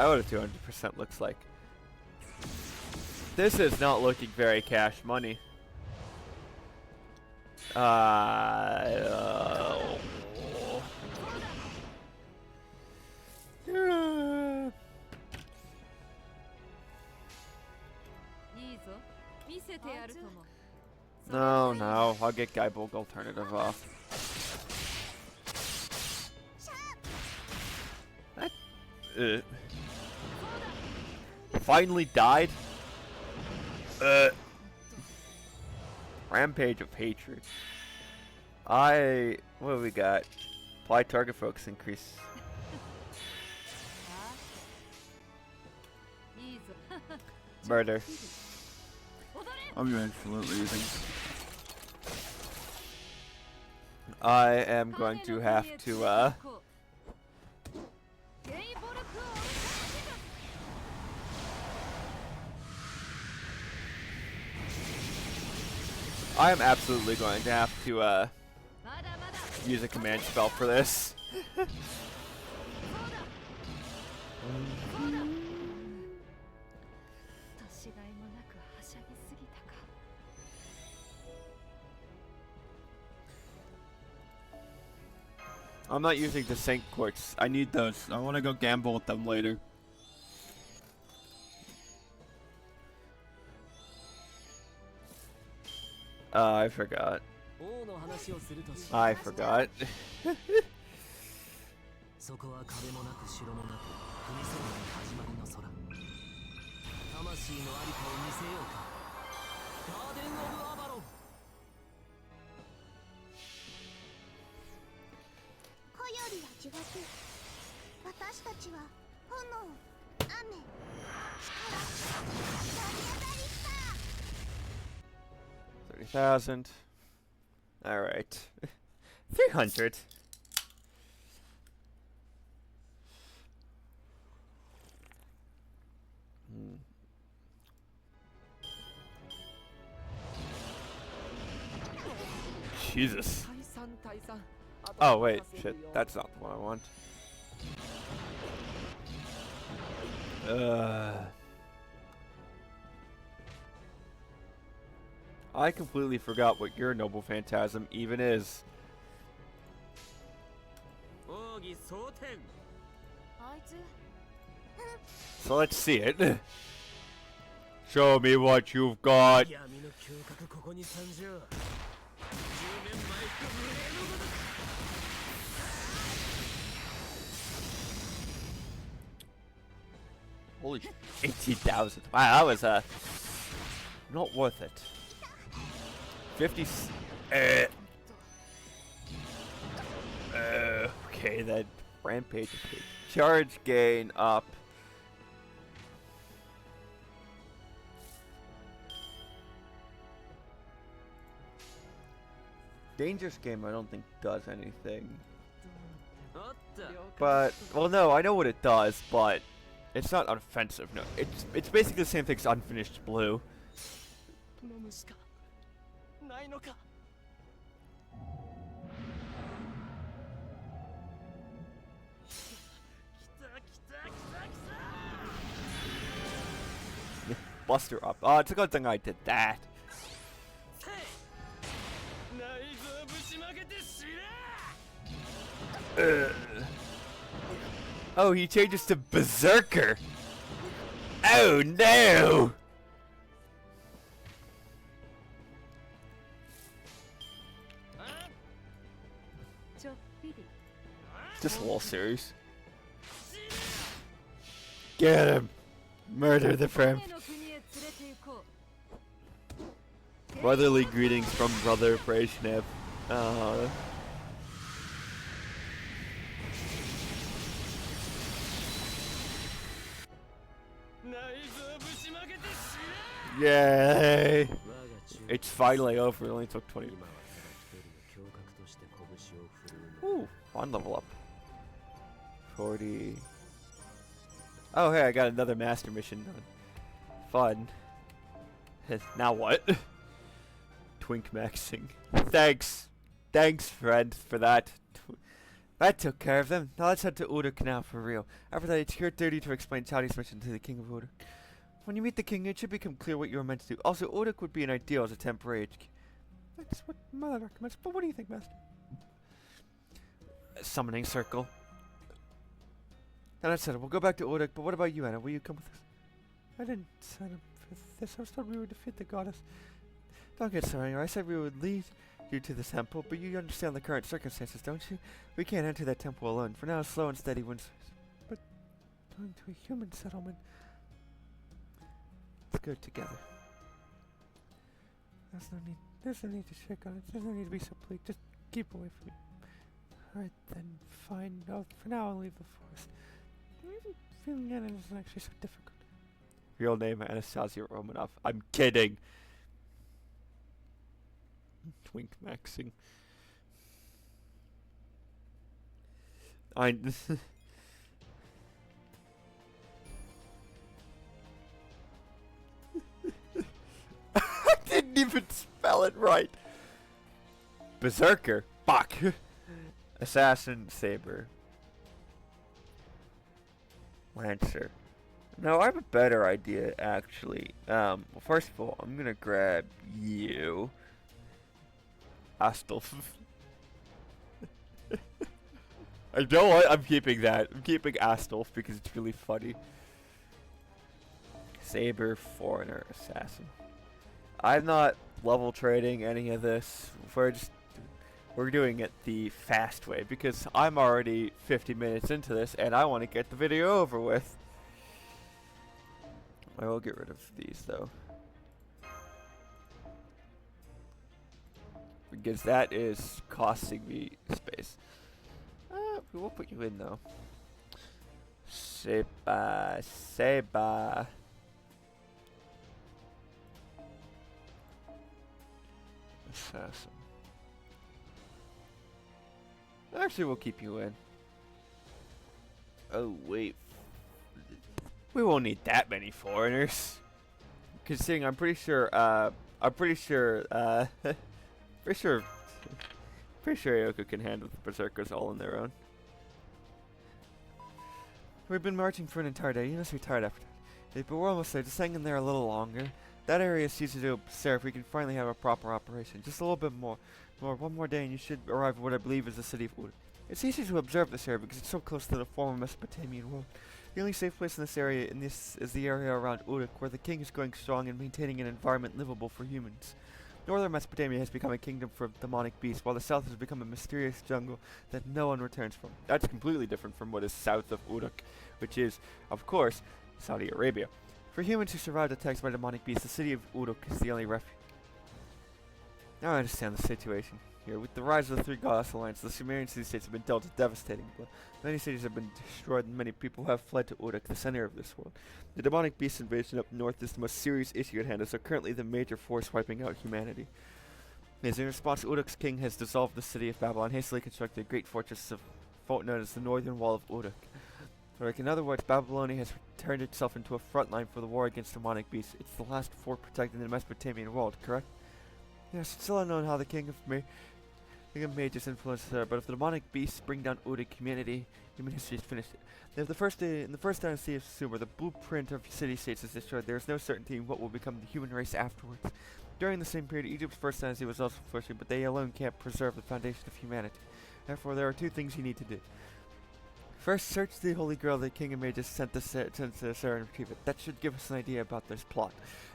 what a 200% looks like. This is not looking very cash money. No, I'll get Gaibulg alternative off. That, finally died? Rampage of Hatred. What do we got? Apply target focus increase. Murder. I'm absolutely using. I am going to have to I am absolutely going to have to use a command spell for this. I'm not using the Saint Quartz. I need those. I want to go gamble with them later. I forgot. I forgot. $30,000. All right. 300. Jesus. Oh wait, shit. That's not the one I want. I completely forgot what your noble phantasm even is. So let's see it. Show me what you've got. Holy 18,000. Wow, that was not worth it. 50. Okay, then rampage. Charge gain up. Dangerous game I don't think does anything. But, well no, I know what it does, but it's not offensive. No, it's basically the same thing as unfinished blue. Buster up. Oh, it's a good thing I did that. Oh, he changes to Berserker. Oh no! Just a little serious. Get him! Murder the friend. Brotherly greetings from Brother Brezhnev. Yay! It's finally over. It only took 20. Ooh, one level up. 40. Oh, hey, I got another master mission done. Fun. Now what? Twink maxing. Thanks. Thanks, friend, for that. That took care of them. Now let's head to Uruk now for real. After that, it's your duty to explain Chadi's mission to the King of Uruk. When you meet the king, it should become clear what you are meant to do. Also, Uruk would be an ideal as a temporary HQ. That's what Mother recommends, but what do you think, Master? Summoning circle. Now that's it. We'll go back to Uruk, but what about you, Anna? Will you come with us? I didn't sign up for this. I was told we would defeat the goddess. Don't get so angry. I said we would lead you to the temple, but you understand the current circumstances, don't you? We can't enter that temple alone. For now, slow and steady wins. But going to a human settlement. Let's go together. There's no need to shake on it. There's no need to be so bleak. Just keep away from me. Alright then, fine. For now I'll leave the forest. I'm even feeling that it isn't actually so difficult. Real name Anastasia Romanov. I'm kidding. Twink maxing. I didn't even spell it right. Berserker. Fuck. Assassin, Saber. Lancer. No, I have a better idea, actually. Well, first of all, I'm gonna grab you. Astolf. I know what? I'm keeping that. I'm keeping Astolf because it's really funny. Saber, Foreigner, Assassin. I'm not level trading any of this. We're doing it the fast way because I'm already 50 minutes into this and I want to get the video over with. I will get rid of these though. Because that is costing me space. We will put you in though. Seba. Assassin. Actually, we'll keep you in. Oh, wait. We won't need that many foreigners. Considering pretty sure Yoko can handle the berserkers all on their own. We've been marching for an entire day. You must be tired after that. But we're almost there. Just hang in there a little longer. That area ceases to serve. We can finally have a proper operation. Just a little bit more. One more day and you should arrive at what I believe is the city of Uruk. It's easy to observe this area because it's so close to the former Mesopotamian world. The only safe place in this area is the area around Uruk, where the king is growing strong and maintaining an environment livable for humans. Northern Mesopotamia has become a kingdom for demonic beasts, while the south has become a mysterious jungle that no one returns from. That's completely different from what is south of Uruk, which is, of course, Saudi Arabia. For humans who survived attacks by demonic beasts, the city of Uruk is the only refuge. Now I understand the situation here. With the rise of the Three Goddess Alliance, the Sumerian city-states have been dealt a devastating blow. Many cities have been destroyed and many people have fled to Uruk, the center of this world. The demonic beast invasion up north is the most serious issue at hand, as they're currently the major force wiping out humanity. As in response, Uruk's king has dissolved the city of Babylon, hastily constructed a great fortress known as the Northern Wall of Uruk. In other words, Babylonia has turned itself into a front line for the war against demonic beasts. It's the last fort protecting the Mesopotamian world, correct? Yes, it's still unknown how the King of Mages influenced her, but if the demonic beasts bring down Uruk, human history is finished. In the first dynasty of Sumer, the blueprint of city-states is destroyed. There is no certainty in what will become the human race afterwards. During the same period, Egypt's first dynasty was also flourishing, but they alone can't preserve the foundation of humanity. Therefore, there are two things you need to do. First, search the Holy Grail the King of Mages sent to Sarah and retrieve it. That should give us an idea about this plot.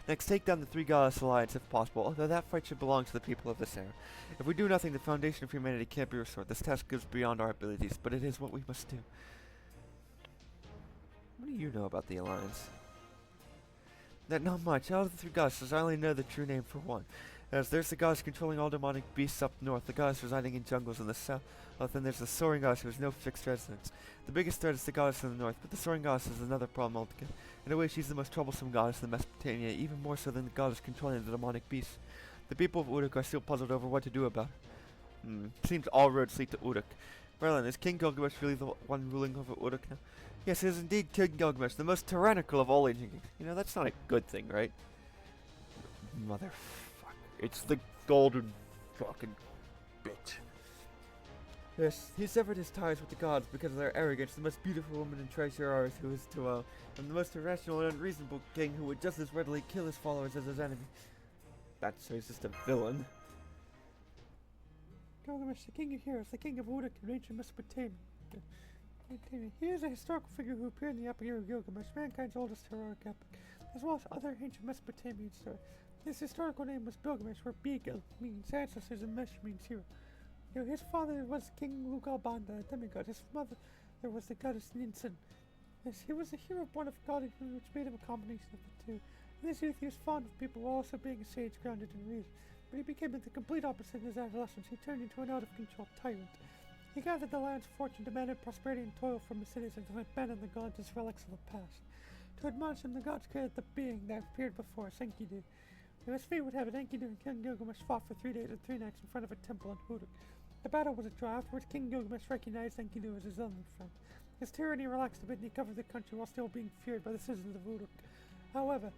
Next, take down the Three Goddess Alliance if possible, although that fight should belong to the people of this era. If we do nothing, the foundation of humanity can't be restored. This task goes beyond our abilities, but it is what we must do. What do you know about the Alliance? Not much. Out of the three goddesses, I only know the true name for one. As there's the goddess controlling all demonic beasts up north, the goddess residing in jungles in the south, then there's the soaring goddess who has no fixed residence. The biggest threat is the goddess in the north, but the soaring goddess is another problem altogether. In a way, she's the most troublesome goddess in Mesopotamia, even more so than the goddess controlling the demonic beasts. The people of Uruk are still puzzled over what to do about her. Seems all roads lead to Uruk. Merlin, is King Gilgamesh really the one ruling over Uruk now? Yes, it is indeed King Gilgamesh, the most tyrannical of all ancient kings. You know, that's not a good thing, right? Motherfucker. It's the golden fucking bitch. Yes, he severed his ties with the gods because of their arrogance. The most beautiful woman in treasure earth who is to and the most irrational and unreasonable king who would just as readily kill his followers as his enemy. That's so he's just a villain. Gilgamesh, the king of heroes, the king of Uruk in ancient Mesopotamia. He is a historical figure who appeared in the epic of Gilgamesh, mankind's oldest heroic epic, as well as other ancient Mesopotamian stories. His historical name was Bilgamesh, where Bigil means ancestors and Mesh means hero. His father was King Lugalbanda, a demigod. His mother was the goddess Ninsun. Yes, he was a hero born of God, which made him a combination of the two. In his youth, he was fond of people while also being a sage grounded in reason. But he became the complete opposite in his adolescence. He turned into an out-of-control tyrant. He gathered the land's fortune, demanded prosperity and toil from his citizens, and abandoned the gods as relics of the past. To admonish him, the gods created the being that appeared before us, Enkidu. As fate would have it, Enkidu and King Gilgamesh fought for 3 days and 3 nights in front of a temple in Uruk. The battle was a draw. Afterwards, King Gilgamesh recognized Enkidu as his only friend. His tyranny relaxed a bit and he covered the country while still being feared by the citizens of Uruk. However?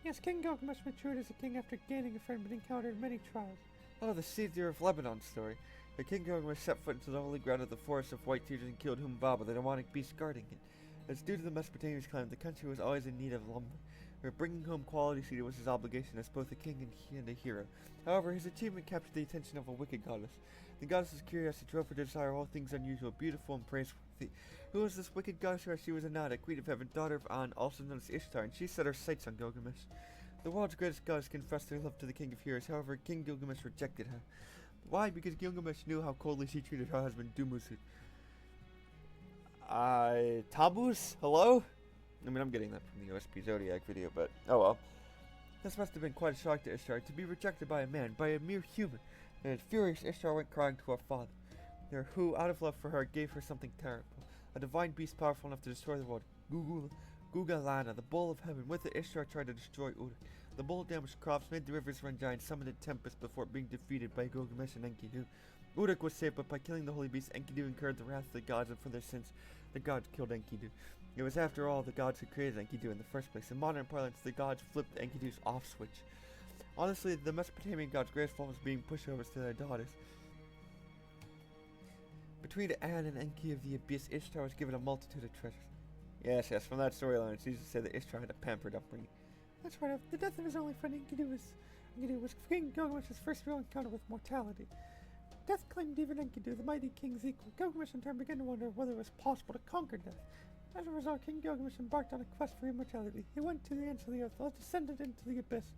Yes, King Gilgamesh matured as a king after gaining a friend but encountered many trials. Oh, the Caesar of Lebanon story. The King Gilgamesh set foot into the holy ground of the forest of white cedars and killed Humbaba, the demonic beast guarding it. As due to the Mesopotamians' claim, the country was always in need of lumber. Bringing home quality cedar was his obligation as both a king and a hero. However, his achievement captured the attention of a wicked goddess. The goddess's curiosity drove her to desire all things unusual, beautiful, and praiseworthy. Who was this wicked goddess? She was Anat, a queen of heaven, daughter of An, also known as Ishtar, and she set her sights on Gilgamesh. The world's greatest goddess confessed her love to the king of heroes. However, King Gilgamesh rejected her. Why? Because Gilgamesh knew how coldly she treated her husband, Dumuzi. Tammuz? Hello? I mean, I'm getting that from the OSP Zodiac video, but oh well. This must have been quite a shock to Ishtar, to be rejected by a man, by a mere human. And furious, Ishtar went crying to her father, who, out of love for her, gave her something terrible. A divine beast powerful enough to destroy the world. Gugalana, the bull of heaven. With it, Ishtar tried to destroy Uruk. The bull damaged crops, made the rivers run dry, and summoned a tempest before being defeated by Gilgamesh and Enkidu. Uruk was saved, but by killing the holy beast, Enkidu incurred the wrath of the gods, and for their sins, the gods killed Enkidu. It was after all the gods who created Enkidu in the first place. In modern parlance, the gods flipped Enkidu's off switch. Honestly, the Mesopotamian gods' greatest fault was being pushovers to their daughters. Between An and Enki of the Abyss, Ishtar was given a multitude of treasures. Yes, from that storyline, it's easy to say that Ishtar had a pampered upbringing. That's right. The death of his only friend Enkidu was King Gilgamesh's first real encounter with mortality. Death claimed even Enkidu, the mighty king's equal. Gilgamesh in turn began to wonder whether it was possible to conquer death. As a result, King Gilgamesh embarked on a quest for immortality. He went to the ends of the earth, descended into the abyss,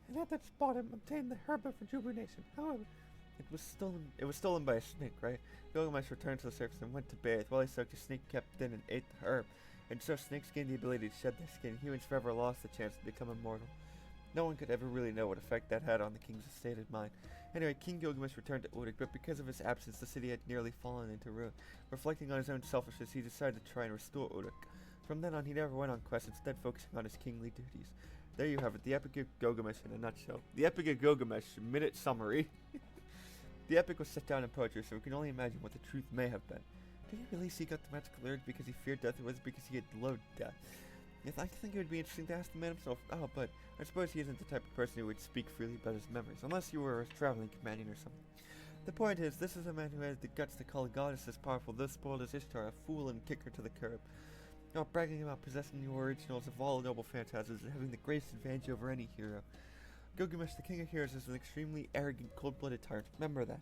and at that spot obtained the herb of rejuvenation. However, It was stolen by a snake, right? Gilgamesh returned to the surface and went to bathe. While he soaked, the snake kept in and ate the herb. And so snakes gained the ability to shed their skin. Humans forever lost the chance to become immortal. No one could ever really know what effect that had on the king's state of mind. Anyway, King Gilgamesh returned to Uruk, but because of his absence, the city had nearly fallen into ruin. Reflecting on his own selfishness, he decided to try and restore Uruk. From then on, he never went on quests, instead focusing on his kingly duties. There you have it, the Epic of Gilgamesh in a nutshell. The Epic of Gilgamesh, minute summary. The epic was set down in poetry, so we can only imagine what the truth may have been. Did he really seek out the magical lyric because he feared death, or was it because he had loathed death? Yes, I think it would be interesting to ask the man himself. Oh, but I suppose he isn't the type of person who would speak freely about his memories, unless you were a traveling companion or something. The point is, this is a man who had the guts to call a goddess as powerful, this spoiled as Ishtar, a fool and kick her to the curb. Not bragging about possessing the originals of all noble phantasms and having the greatest advantage over any hero. Gilgamesh, the king of heroes, is an extremely arrogant, cold-blooded tyrant. Remember that.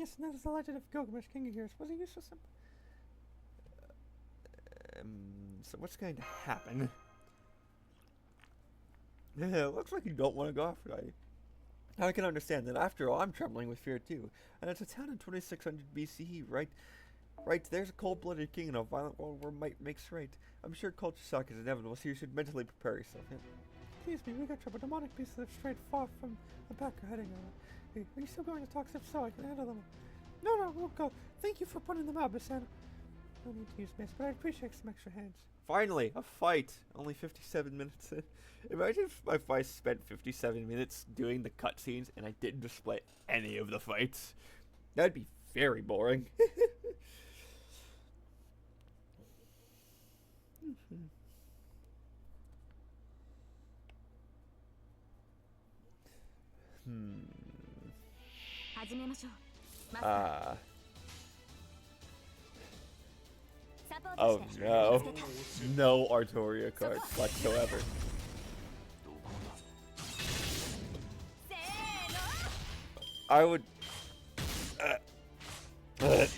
yes, and that is the legend of Gilgamesh, King of Heroes. Was he useless? So what's going to happen? Looks like you don't want to go after it. I can understand that. After all, I'm trembling with fear too. And it's a town in 2600 BCE, right? Right, there's a cold-blooded king in a violent world where might makes right. I'm sure culture shock is inevitable, so you should mentally prepare yourself. Yeah. Excuse me, we got trouble. Demonic beasts live straight far from the back are heading over. Hey, are you still going to talk? If so, I can handle them. No, we'll go. Thank you for putting them out, Miss Anna. No need to use mace, but I'd appreciate some extra hands. Finally, a fight. Only 57 minutes in. Imagine if I spent 57 minutes doing the cutscenes and I didn't display any of the fights. That'd be very boring. Oh no. No Artoria cards whatsoever. I would... I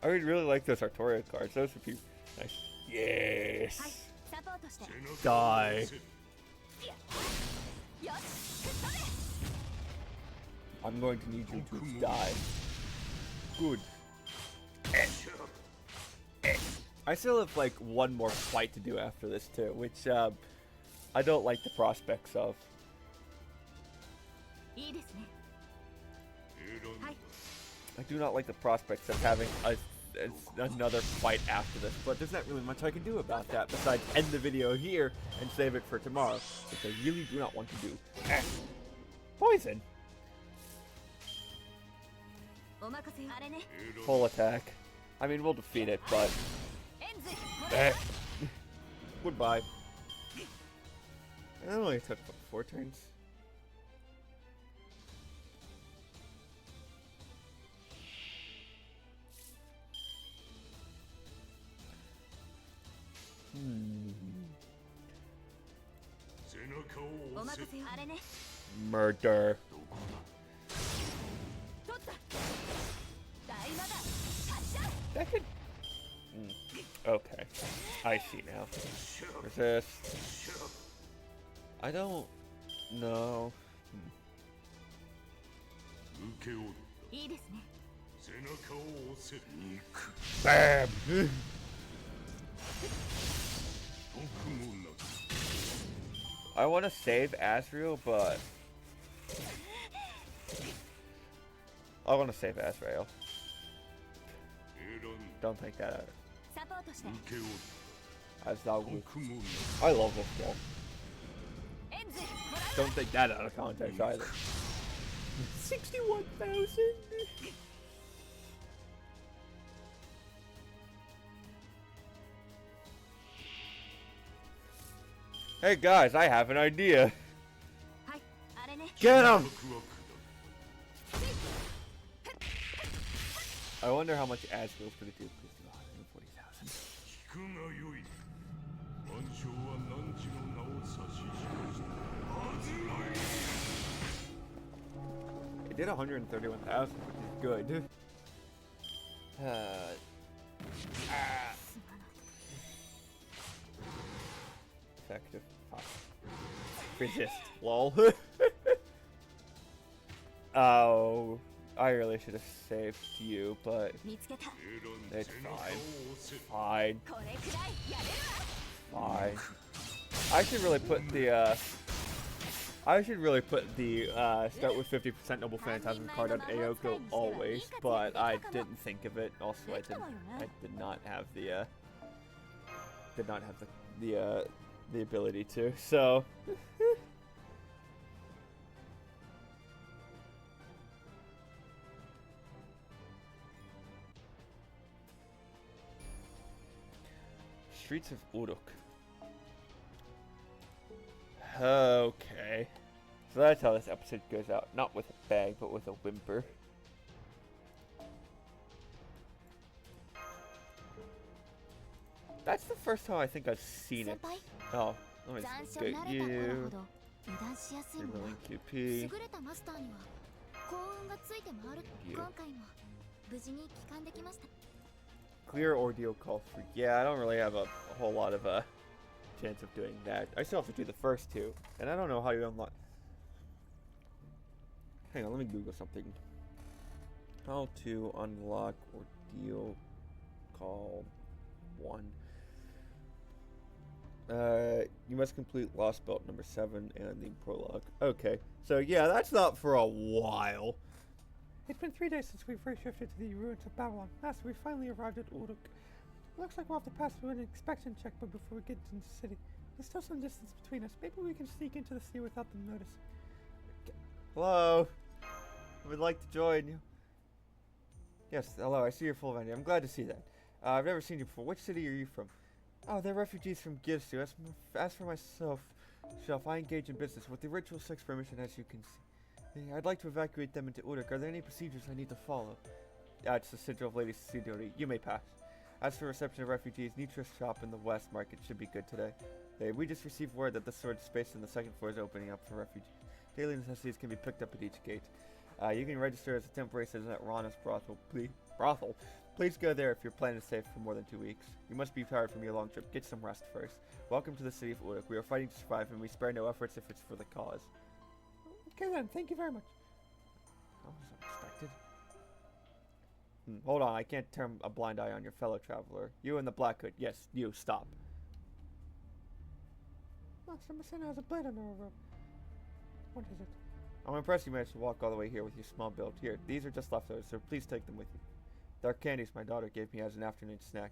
would really like those Artoria cards. Those would be nice. Yes! Die! I'm going to need you to die. Good. I still have like one more fight to do after this too, which I don't like the prospects of. I do not like the prospects of having another fight after this, but there's not really much I can do about that besides end the video here and save it for tomorrow, which I really do not want to do. Poison! Full attack. I mean, we'll defeat it, but... Goodbye. It only took, what, 4 turns? Murder. That could... Okay. I see now. Resist. I don't know. Bam! I want to save Azrael, but... I want to save Azrael. Don't take that out. As thou wilt. I love this ball. Don't take that out of context either. 61,000! Hey guys, I have an idea. Get him! I wonder how much Azrael's gonna do. Please do 140,000. did 131,000, which is good. Effective. Resist. Lol. Oh, I really should have saved you, but it's fine. Fine. I should really put the start with 50% Noble Phantasm card on Aoko always, but I didn't think of it. Also, I did not have the ability to. So. Streets of Uruk. Okay. So that's how this episode goes out. Not with a bang, but with a whimper. That's the first time I think I've seen it. Oh, let me just get you. You're willing QP. Clear ordeal call for. Yeah, I don't really have a whole lot of chance of doing that. I still have to do the first two, and I don't know how you unlock. Hang on, let me Google something. How to unlock ordeal call 1. You must complete Lost Belt number 7 and the prologue. Okay, so yeah, that's not for a while. It's been 3 days since we first shifted to the ruins of Babylon. Master, we finally arrived at Uruk. Looks like we'll have to pass through an inspection checkpoint before we get into the city. There's still some distance between us. Maybe we can sneak into the city without them noticing. Hello. I would like to join you. Yes, hello. I see you're full of energy. I'm glad to see that. I've never seen you before. Which city are you from? Oh, they're refugees from Gilsu. As for myself, I engage in business with the Ritual 6 permission, as you can see. I'd like to evacuate them into Uruk. Are there any procedures I need to follow? It's the sigil of Lady Sidori. You may pass. As for reception of refugees, Nitra's shop in the West Market should be good today. We just received word that the storage space on the second floor is opening up for refugees. Daily necessities can be picked up at each gate. You can register as a temporary citizen at Rana's brothel. Please go there if you're planning to stay for more than 2 weeks. You must be tired from your long trip. Get some rest first. Welcome to the city of Uruk. We are fighting to survive, and we spare no efforts if it's for the cause. Okay then, thank you very much. That was unexpected. Hold on, I can't turn a blind eye on your fellow traveler. You in the black hood. Yes, you, stop. Master Messina has a blade under her robe. What is it? I'm impressed you managed to walk all the way here with your small build. Here, these are just leftovers, so please take them with you. They're candies my daughter gave me as an afternoon snack.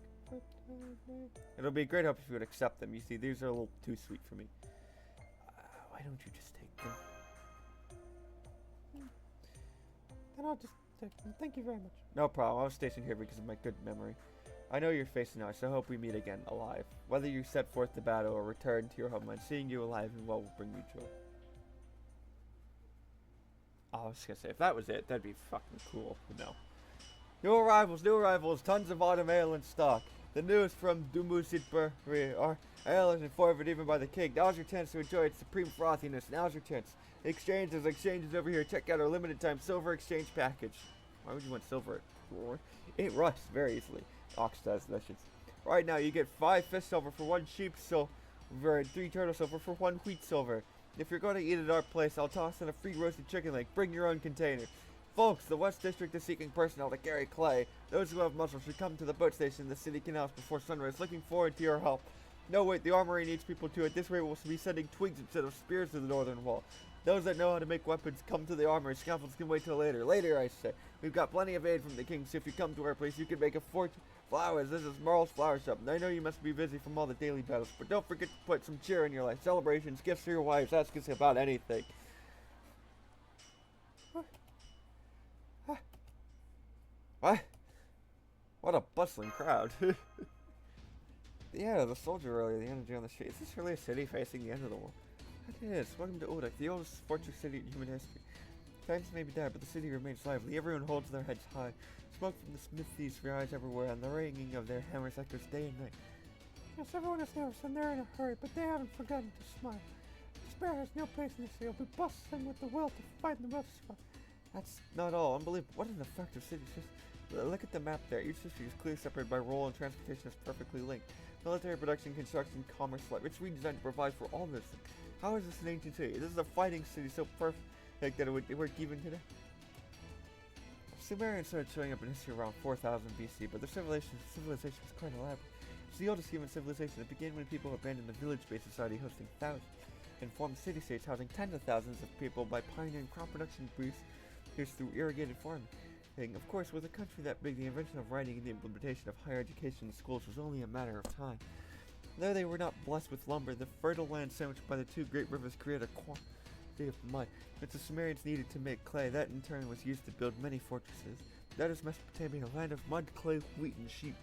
It'll be a great help if you would accept them. You see, these are a little too sweet for me. Why don't you just take them? Then I'll just take them. Thank you very much. No problem. I was stationed here because of my good memory. I know your face now, so I hope we meet again, alive. Whether you set forth to battle or return to your homeland, seeing you alive and well will bring me joy. Oh, I was gonna say, if that was it, that'd be fucking cool. But no. New arrivals, tons of autumn ale in stock. The news from Dumusitburi are ale is informed even by the king. Now's your chance to enjoy its supreme frothiness. Now's your chance. Exchanges over here. Check out our limited time silver exchange package. Why would you want silver? It rusts very easily. Ox does, delicious. Right now, you get 5 fish silver for 1 sheep silver and 3 turtle silver for 1 wheat silver. If you're going to eat at our place, I'll toss in a free roasted chicken leg. Bring your own container. Folks, the West District is seeking personnel to carry clay. Those who have muscle should come to the boat station in the city canals before sunrise. Looking forward to your help. No, wait, the armory needs people too. At this rate, we'll be sending twigs instead of spears to the northern wall. Those that know how to make weapons come to the armory. Scaffolds can wait till later. Later, I say. We've got plenty of aid from the king, so if you come to our place, you can make a fortune. Flowers, this is Marl's Flower Shop. I know you must be busy from all the daily battles, but don't forget to put some cheer in your life. Celebrations, gifts for your wives, ask us about anything. What? What a bustling crowd. Yeah, the soldier earlier, the energy on the street. Is this really a city facing the end of the world? It is. Welcome to Uruk, the oldest fortress city in human history. Times may be bad, but the city remains lively. Everyone holds their heads high. Smoke from the smithies rise everywhere, and the ringing of their hammers echoes day and night. Yes, everyone is nervous and they're in a hurry, but they haven't forgotten to smile. Despair has no place in the city. It'll be bustling with the will to fight and the will to survive. That's not all. Unbelievable. What an effective city system. Look at the map there. Each district is clearly separated by role, and transportation is perfectly linked. Military production, construction, commerce, life. It's redesigned to provide for all this. How is this an ancient city? This is a fighting city so perfect that it would work even today. Sumerians started showing up in history around 4000 BC, but their civilization was quite elaborate. It's the oldest human civilization. It began when people abandoned the village-based society hosting thousands and formed city-states housing tens of thousands of people by pioneering crop production boosts through irrigated farming. Of course, with a country that big, the invention of writing and the implementation of higher education in schools was only a matter of time. Though they were not blessed with lumber, the fertile land sandwiched by the two great rivers created a quantity of mud, which the Sumerians needed to make clay. That in turn was used to build many fortresses. That is Mesopotamia, a land of mud, clay, wheat, and sheep.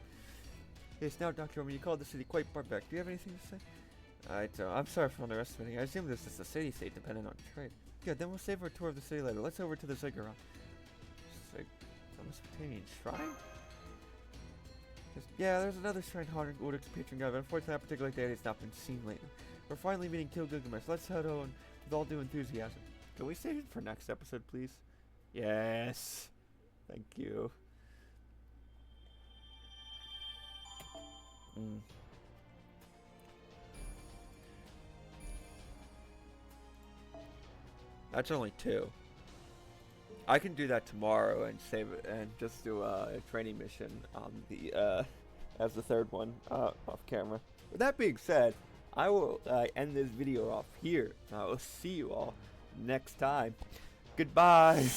Yes, now, Dr. Roman, you called the city quite barbaric. Do you have anything to say? I'm sorry for underestimating. I assume this is a city-state dependent on trade. Good, then we'll save our tour of the city later. Let's over to the ziggurat. A Mesopotamian shrine? Yeah, there's another shrine honoring Uruk's patron god, but unfortunately that particular deity has not been seen lately. We're finally meeting Kill Gilgamesh. Let's head on with all due enthusiasm. Can we save it for next episode, please? Yes. Thank you. That's only 2. I can do that tomorrow and save it and just do a training mission on the as the 3rd one off camera. With that being said, I will end this video off here. I will see you all next time. Goodbye.